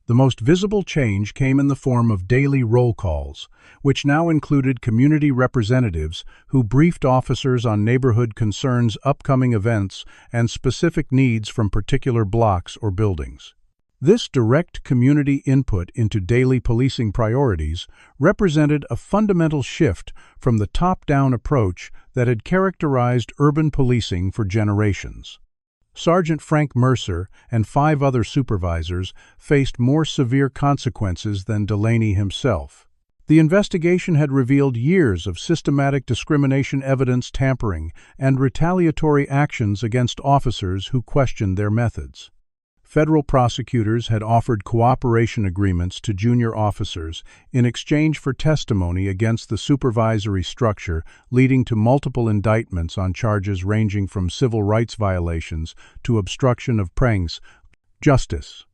The most visible change came in the form of daily roll calls, which now included community representatives who briefed officers on neighborhood concerns, upcoming events, and specific needs from particular blocks or buildings. This direct community input into daily policing priorities represented a fundamental shift from the top-down approach that had characterized urban policing for generations. Sergeant Frank Mercer and 5 other supervisors faced more severe consequences than Delaney himself. The investigation had revealed years of systematic discrimination, evidence tampering, and retaliatory actions against officers who questioned their methods. Federal prosecutors had offered cooperation agreements to junior officers in exchange for testimony against the supervisory structure, leading to multiple indictments on charges ranging from civil rights violations to obstruction of justice.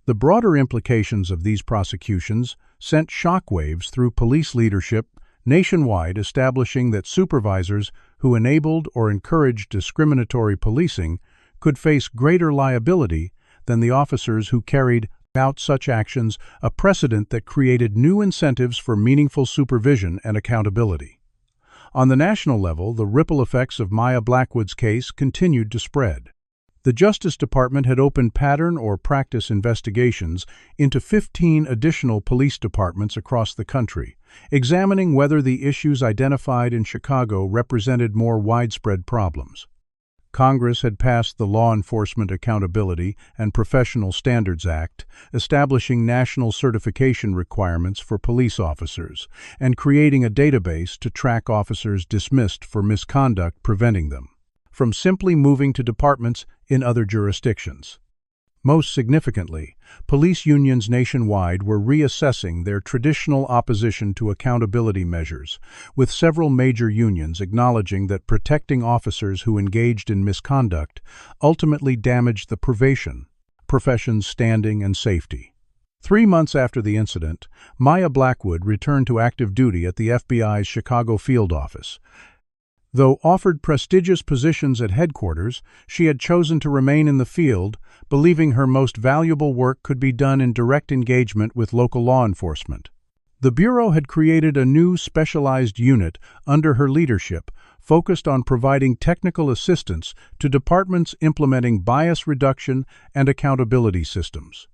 The broader implications of these prosecutions sent shockwaves through police leadership nationwide, establishing that supervisors who enabled or encouraged discriminatory policing could face greater liability than the officers who carried out such actions, a precedent that created new incentives for meaningful supervision and accountability. On the national level, the ripple effects of Maya Blackwood's case continued to spread. The Justice Department had opened pattern or practice investigations into 15 additional police departments across the country, examining whether the issues identified in Chicago represented more widespread problems. Congress had passed the Law Enforcement Accountability and Professional Standards Act, establishing national certification requirements for police officers and creating a database to track officers dismissed for misconduct, preventing them from simply moving to departments in other jurisdictions. Most significantly, police unions nationwide were reassessing their traditional opposition to accountability measures, with several major unions acknowledging that protecting officers who engaged in misconduct ultimately damaged the profession's standing and safety. 3 months after the incident, Maya Blackwood returned to active duty at the FBI's Chicago field office. Though offered prestigious positions at headquarters, she had chosen to remain in the field, believing her most valuable work could be done in direct engagement with local law enforcement. The Bureau had created a new specialized unit under her leadership, focused on providing technical assistance to departments implementing bias reduction and accountability systems.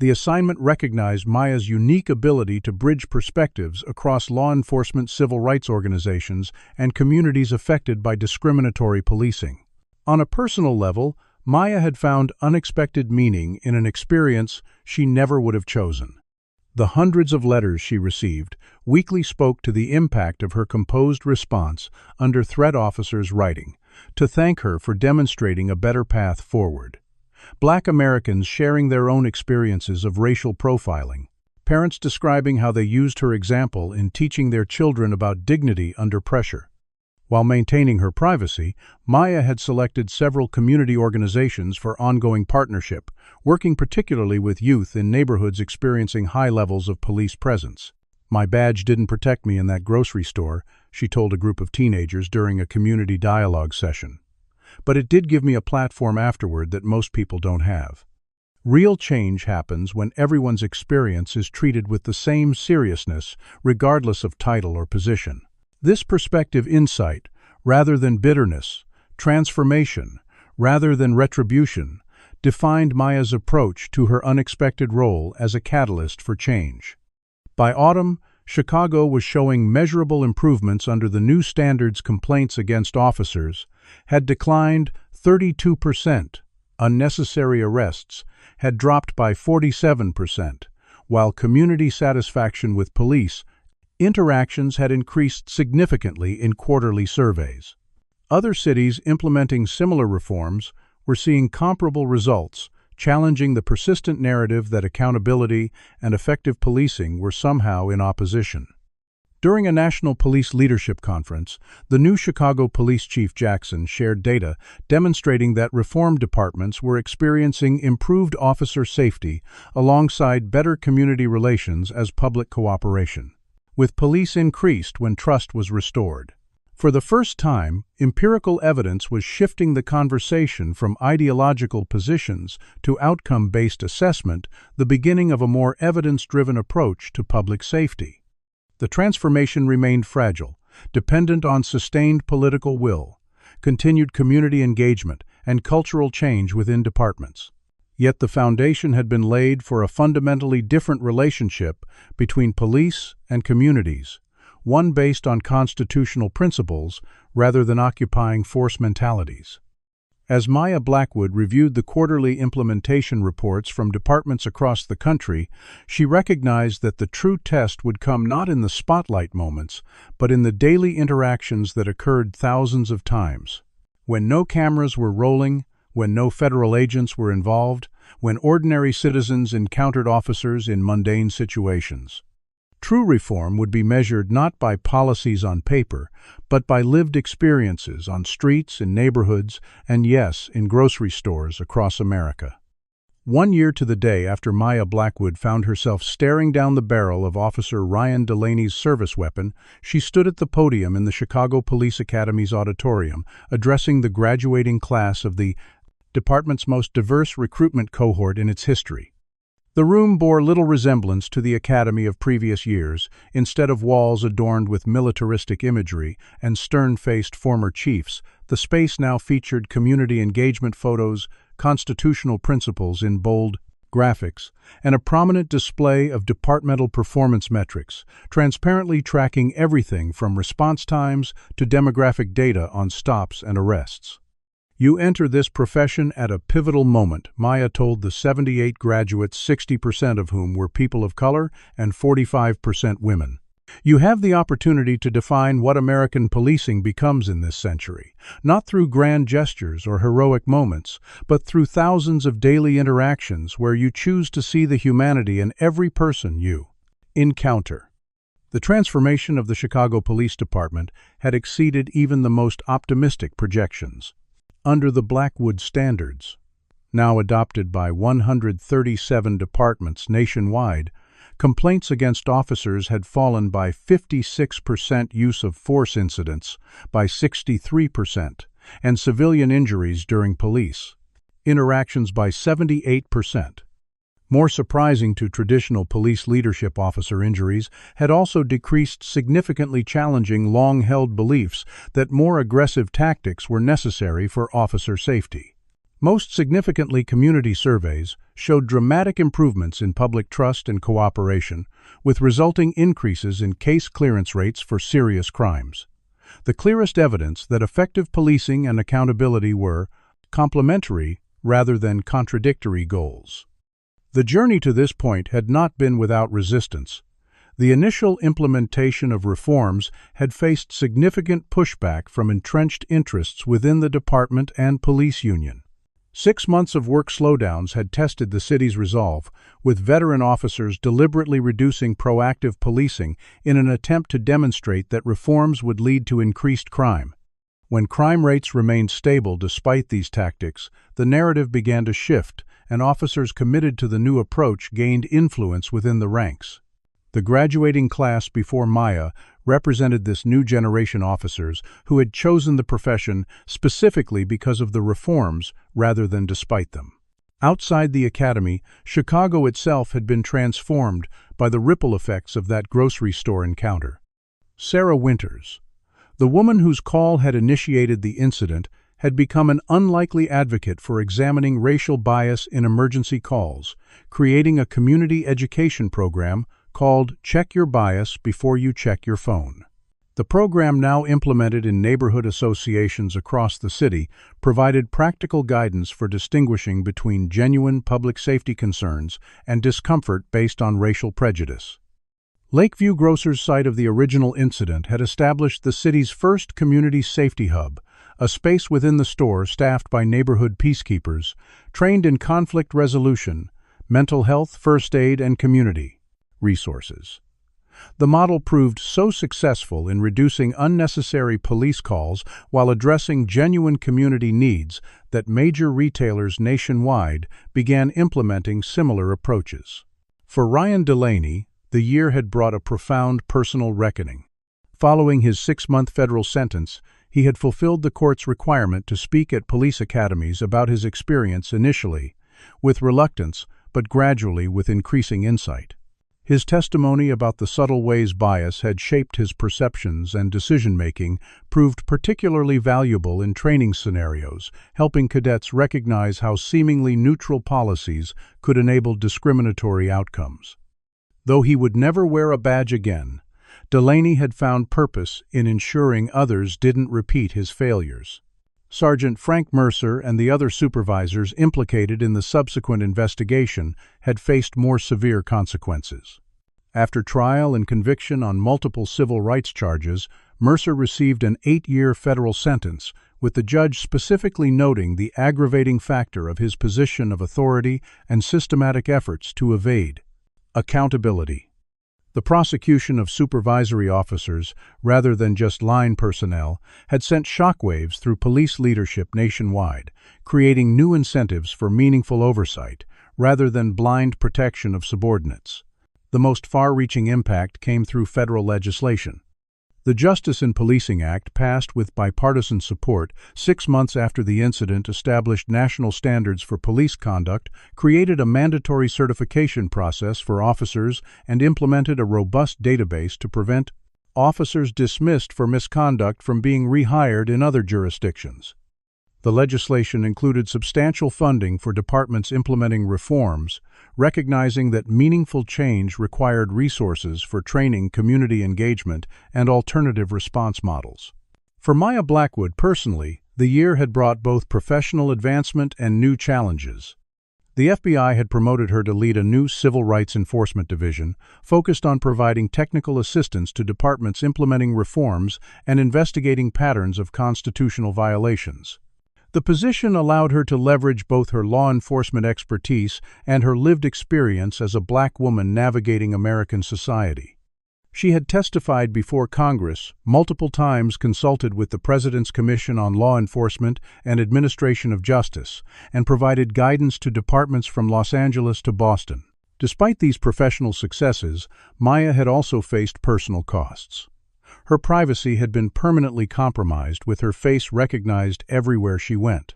The assignment recognized Maya's unique ability to bridge perspectives across law enforcement, civil rights organizations, and communities affected by discriminatory policing. On a personal level, Maya had found unexpected meaning in an experience she never would have chosen. The hundreds of letters she received weekly spoke to the impact of her composed response under threat officers writing, to thank her for demonstrating a better path forward. Black Americans sharing their own experiences of racial profiling, parents describing how they used her example in teaching their children about dignity under pressure. While maintaining her privacy, Maya had selected several community organizations for ongoing partnership, working particularly with youth in neighborhoods experiencing high levels of police presence. "My badge didn't protect me in that grocery store," she told a group of teenagers during a community dialogue session. "But it did give me a platform afterward that most people don't have." Real change happens when everyone's experience is treated with the same seriousness, regardless of title or position. This perspective insight, rather than bitterness, transformation, rather than retribution, defined Maya's approach to her unexpected role as a catalyst for change. By autumn, Chicago was showing measurable improvements under the new standards. Complaints against officers had declined 32%, unnecessary arrests had dropped by 47%, while community satisfaction with police interactions had increased significantly in quarterly surveys. Other cities implementing similar reforms were seeing comparable results, challenging the persistent narrative that accountability and effective policing were somehow in opposition. During a national police leadership conference, the new Chicago Police Chief Jackson shared data demonstrating that reform departments were experiencing improved officer safety alongside better community relations as public cooperation, with police increased when trust was restored. For the first time, empirical evidence was shifting the conversation from ideological positions to outcome-based assessment, the beginning of a more evidence-driven approach to public safety. The transformation remained fragile, dependent on sustained political will, continued community engagement, and cultural change within departments. Yet the foundation had been laid for a fundamentally different relationship between police and communities, one based on constitutional principles rather than occupying force mentalities. As Maya Blackwood reviewed the quarterly implementation reports from departments across the country, she recognized that the true test would come not in the spotlight moments, but in the daily interactions that occurred thousands of times. When no cameras were rolling, when no federal agents were involved, when ordinary citizens encountered officers in mundane situations. True reform would be measured not by policies on paper, but by lived experiences on streets, in neighborhoods, and yes, in grocery stores across America. 1 year to the day after Maya Blackwood found herself staring down the barrel of Officer Ryan Delaney's service weapon, she stood at the podium in the Chicago Police Academy's auditorium, addressing the graduating class of the department's most diverse recruitment cohort in its history. The room bore little resemblance to the academy of previous years. Instead of walls adorned with militaristic imagery and stern-faced former chiefs, The space now featured community engagement photos, constitutional principles in bold graphics, and a prominent display of departmental performance metrics, transparently tracking everything from response times to demographic data on stops and arrests. "You enter this profession at a pivotal moment," Maya told the 78 graduates, 60% of whom were people of color and 45% women. "You have the opportunity to define what American policing becomes in this century, not through grand gestures or heroic moments, but through thousands of daily interactions where you choose to see the humanity in every person you encounter." The transformation of the Chicago Police Department had exceeded even the most optimistic projections. Under the Blackwood standards, now adopted by 137 departments nationwide, complaints against officers had fallen by 56%, use of force incidents by 63%, and civilian injuries during police interactions by 78%. More surprising to traditional police leadership, officer injuries had also decreased significantly, challenging long-held beliefs that more aggressive tactics were necessary for officer safety. Most significantly, community surveys showed dramatic improvements in public trust and cooperation, with resulting increases in case clearance rates for serious crimes. The clearest evidence that effective policing and accountability were complementary rather than contradictory goals. The journey to this point had not been without resistance. The initial implementation of reforms had faced significant pushback from entrenched interests within the department and police union. 6 months of work slowdowns had tested the city's resolve, with veteran officers deliberately reducing proactive policing in an attempt to demonstrate that reforms would lead to increased crime. When crime rates remained stable despite these tactics, the narrative began to shift, and officers committed to the new approach gained influence within the ranks. The graduating class before Maya represented this new generation officers who had chosen the profession specifically because of the reforms rather than despite them. Outside the academy, Chicago itself had been transformed by the ripple effects of that grocery store encounter. Sarah Winters, the woman whose call had initiated the incident, had become an unlikely advocate for examining racial bias in emergency calls, creating a community education program called Check Your Bias Before You Check Your Phone. The program, now implemented in neighborhood associations across the city, provided practical guidance for distinguishing between genuine public safety concerns and discomfort based on racial prejudice. Lakeview Grocer's site of the original incident had established the city's first community safety hub, a space within the store staffed by neighborhood peacekeepers, trained in conflict resolution, mental health, first aid, and community resources. The model proved so successful in reducing unnecessary police calls while addressing genuine community needs that major retailers nationwide began implementing similar approaches. For Ryan Delaney, the year had brought a profound personal reckoning. Following his 6-month federal sentence, he had fulfilled the court's requirement to speak at police academies about his experience, initially with reluctance, but gradually with increasing insight. His testimony about the subtle ways bias had shaped his perceptions and decision-making proved particularly valuable in training scenarios, helping cadets recognize how seemingly neutral policies could enable discriminatory outcomes. Though he would never wear a badge again, Delaney had found purpose in ensuring others didn't repeat his failures. Sergeant Frank Mercer and the other supervisors implicated in the subsequent investigation had faced more severe consequences. After trial and conviction on multiple civil rights charges, Mercer received an 8-year federal sentence, with the judge specifically noting the aggravating factor of his position of authority and systematic efforts to evade accountability. The prosecution of supervisory officers, rather than just line personnel, had sent shockwaves through police leadership nationwide, creating new incentives for meaningful oversight, rather than blind protection of subordinates. The most far-reaching impact came through federal legislation. The Justice in Policing Act, passed with bipartisan support 6 months after the incident, established national standards for police conduct, created a mandatory certification process for officers, and implemented a robust database to prevent officers dismissed for misconduct from being rehired in other jurisdictions. The legislation included substantial funding for departments implementing reforms, recognizing that meaningful change required resources for training, community engagement, and alternative response models. For Maya Blackwood personally, the year had brought both professional advancement and new challenges. The FBI had promoted her to lead a new civil rights enforcement division, focused on providing technical assistance to departments implementing reforms and investigating patterns of constitutional violations. The position allowed her to leverage both her law enforcement expertise and her lived experience as a Black woman navigating American society. She had testified before Congress, multiple times consulted with the President's Commission on Law Enforcement and Administration of Justice, and provided guidance to departments from Los Angeles to Boston. Despite these professional successes, Maya had also faced personal costs. Her privacy had been permanently compromised, with her face recognized everywhere she went.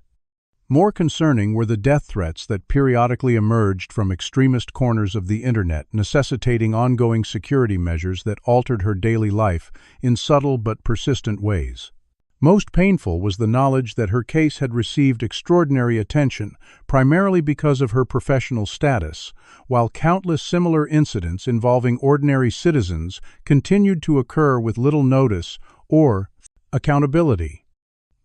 More concerning were the death threats that periodically emerged from extremist corners of the Internet, necessitating ongoing security measures that altered her daily life in subtle but persistent ways. Most painful was the knowledge that her case had received extraordinary attention, primarily because of her professional status, while countless similar incidents involving ordinary citizens continued to occur with little notice or accountability.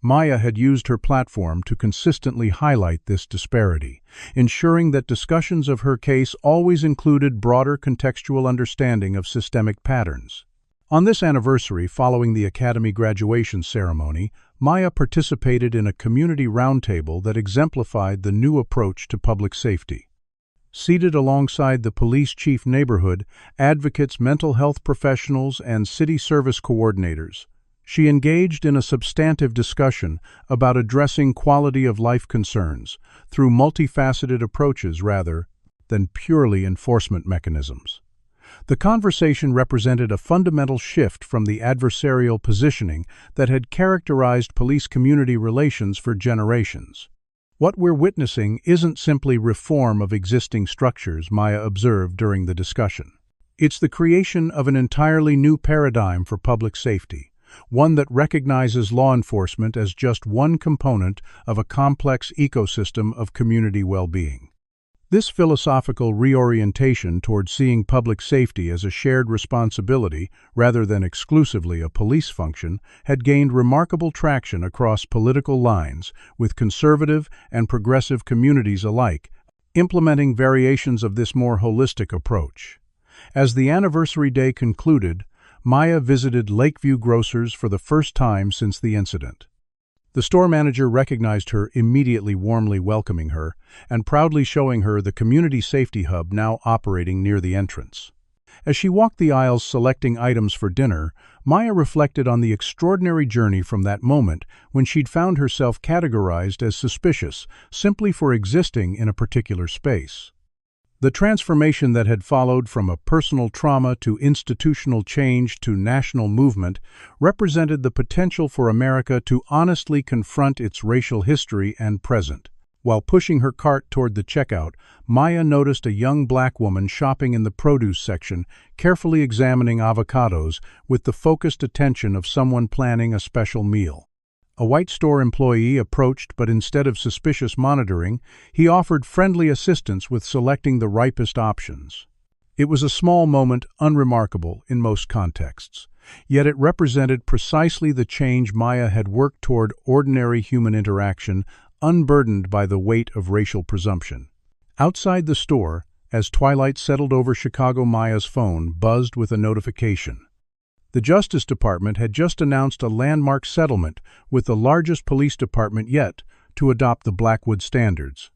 Maya had used her platform to consistently highlight this disparity, ensuring that discussions of her case always included broader contextual understanding of systemic patterns. On this anniversary following the Academy graduation ceremony, Maya participated in a community roundtable that exemplified the new approach to public safety. Seated alongside the police chief, neighborhood advocates, mental health professionals, and city service coordinators, she engaged in a substantive discussion about addressing quality-of-life concerns through multifaceted approaches rather than purely enforcement mechanisms. The conversation represented a fundamental shift from the adversarial positioning that had characterized police-community relations for generations. What we're witnessing isn't simply reform of existing structures, Maya observed during the discussion. It's the creation of an entirely new paradigm for public safety, one that recognizes law enforcement as just one component of a complex ecosystem of community well-being. This philosophical reorientation toward seeing public safety as a shared responsibility rather than exclusively a police function had gained remarkable traction across political lines, with conservative and progressive communities alike implementing variations of this more holistic approach. As the anniversary day concluded, Maya visited Lakeview Grocers for the first time since the incident. The store manager recognized her, immediately warmly welcoming her and proudly showing her the community safety hub now operating near the entrance. As she walked the aisles selecting items for dinner, Maya reflected on the extraordinary journey from that moment when she'd found herself categorized as suspicious simply for existing in a particular space. The transformation that had followed from a personal trauma to institutional change to national movement represented the potential for America to honestly confront its racial history and present. While pushing her cart toward the checkout, Maya noticed a young Black woman shopping in the produce section, carefully examining avocados with the focused attention of someone planning a special meal. A white store employee approached, but instead of suspicious monitoring, he offered friendly assistance with selecting the ripest options. It was a small moment, unremarkable in most contexts, yet it represented precisely the change Maya had worked toward: ordinary human interaction, unburdened by the weight of racial presumption. Outside the store, as twilight settled over Chicago, Maya's phone buzzed with a notification. The Justice Department had just announced a landmark settlement with the largest police department yet to adopt the Blackwood standards.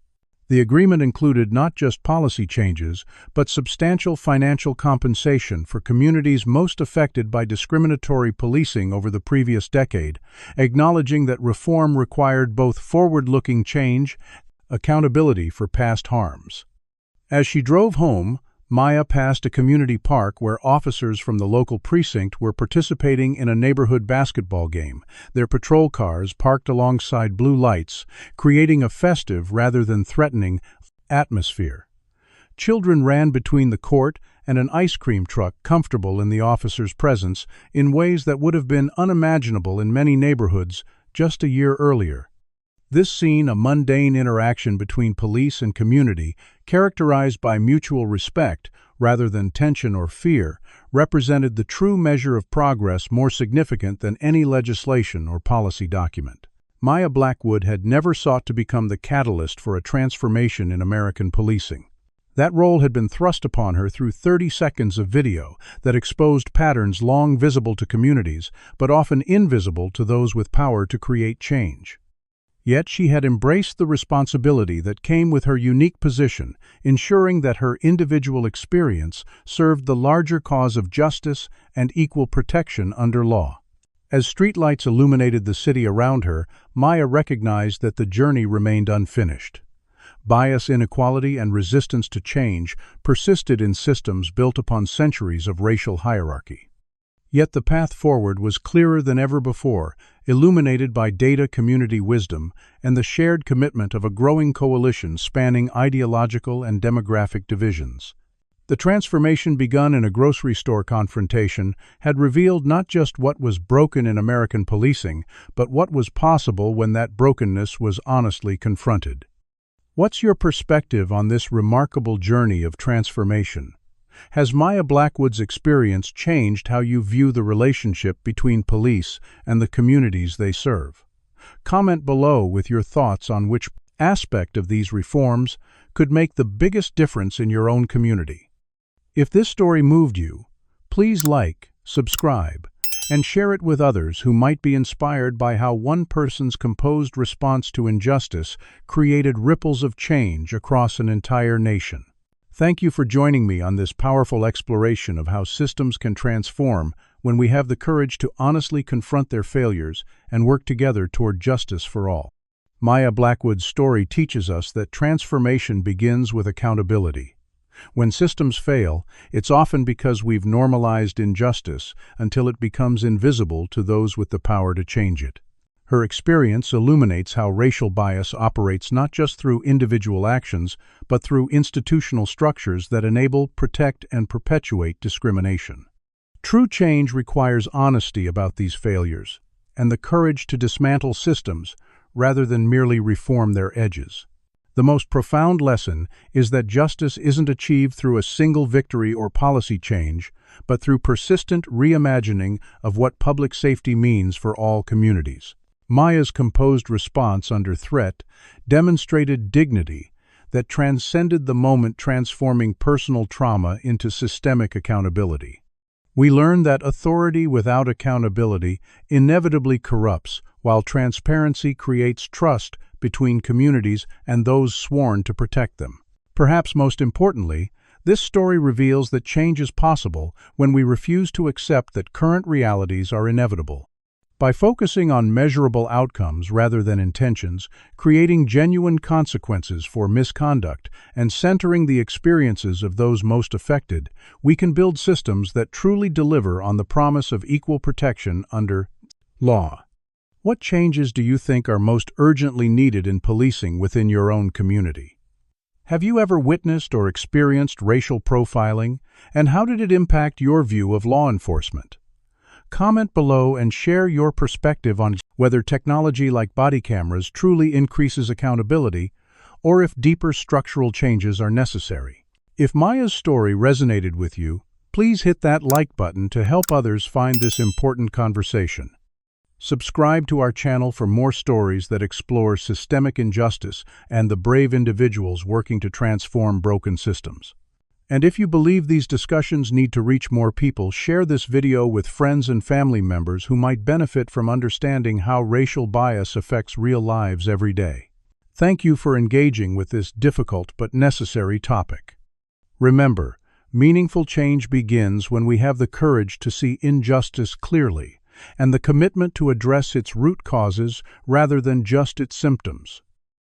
The agreement included not just policy changes, but substantial financial compensation for communities most affected by discriminatory policing over the previous decade, acknowledging that reform required both forward-looking change and accountability for past harms. As she drove home, Maya passed a community park where officers from the local precinct were participating in a neighborhood basketball game, their patrol cars parked alongside blue lights, creating a festive rather than threatening atmosphere. Children ran between the court and an ice cream truck comfortable in the officer's presence in ways that would have been unimaginable in many neighborhoods just a year earlier. This scene, a mundane interaction between police and community, characterized by mutual respect rather than tension or fear, represented the true measure of progress more significant than any legislation or policy document. Maya Blackwood had never sought to become the catalyst for a transformation in American policing. That role had been thrust upon her through 30 seconds of video that exposed patterns long visible to communities, but often invisible to those with power to create change. Yet she had embraced the responsibility that came with her unique position, ensuring that her individual experience served the larger cause of justice and equal protection under law. As streetlights illuminated the city around her, Maya recognized that the journey remained unfinished. Bias, inequality, and resistance to change persisted in systems built upon centuries of racial hierarchy. Yet the path forward was clearer than ever before, illuminated by data, community wisdom, and the shared commitment of a growing coalition spanning ideological and demographic divisions. The transformation begun in a grocery store confrontation had revealed not just what was broken in American policing, but what was possible when that brokenness was honestly confronted. What's your perspective on this remarkable journey of transformation? Has Maya Blackwood's experience changed how you view the relationship between police and the communities they serve? Comment below with your thoughts on which aspect of these reforms could make the biggest difference in your own community. If this story moved you, please like, subscribe, and share it with others who might be inspired by how one person's composed response to injustice created ripples of change across an entire nation. Thank you for joining me on this powerful exploration of how systems can transform when we have the courage to honestly confront their failures and work together toward justice for all. Maya Blackwood's story teaches us that transformation begins with accountability. When systems fail, it's often because we've normalized injustice until it becomes invisible to those with the power to change it. Her experience illuminates how racial bias operates not just through individual actions, but through institutional structures that enable, protect, and perpetuate discrimination. True change requires honesty about these failures, and the courage to dismantle systems rather than merely reform their edges. The most profound lesson is that justice isn't achieved through a single victory or policy change, but through persistent reimagining of what public safety means for all communities. Maya's composed response under threat demonstrated dignity that transcended the moment, transforming personal trauma into systemic accountability. We learn that authority without accountability inevitably corrupts, while transparency creates trust between communities and those sworn to protect them. Perhaps most importantly, this story reveals that change is possible when we refuse to accept that current realities are inevitable. By focusing on measurable outcomes rather than intentions, creating genuine consequences for misconduct, and centering the experiences of those most affected, we can build systems that truly deliver on the promise of equal protection under law. What changes do you think are most urgently needed in policing within your own community? Have you ever witnessed or experienced racial profiling, and how did it impact your view of law enforcement? Comment below and share your perspective on whether technology like body cameras truly increases accountability, or if deeper structural changes are necessary. If Maya's story resonated with you, please hit that like button to help others find this important conversation. Subscribe to our channel for more stories that explore systemic injustice and the brave individuals working to transform broken systems. And if you believe these discussions need to reach more people, share this video with friends and family members who might benefit from understanding how racial bias affects real lives every day. Thank you for engaging with this difficult but necessary topic. Remember, meaningful change begins when we have the courage to see injustice clearly and the commitment to address its root causes rather than just its symptoms.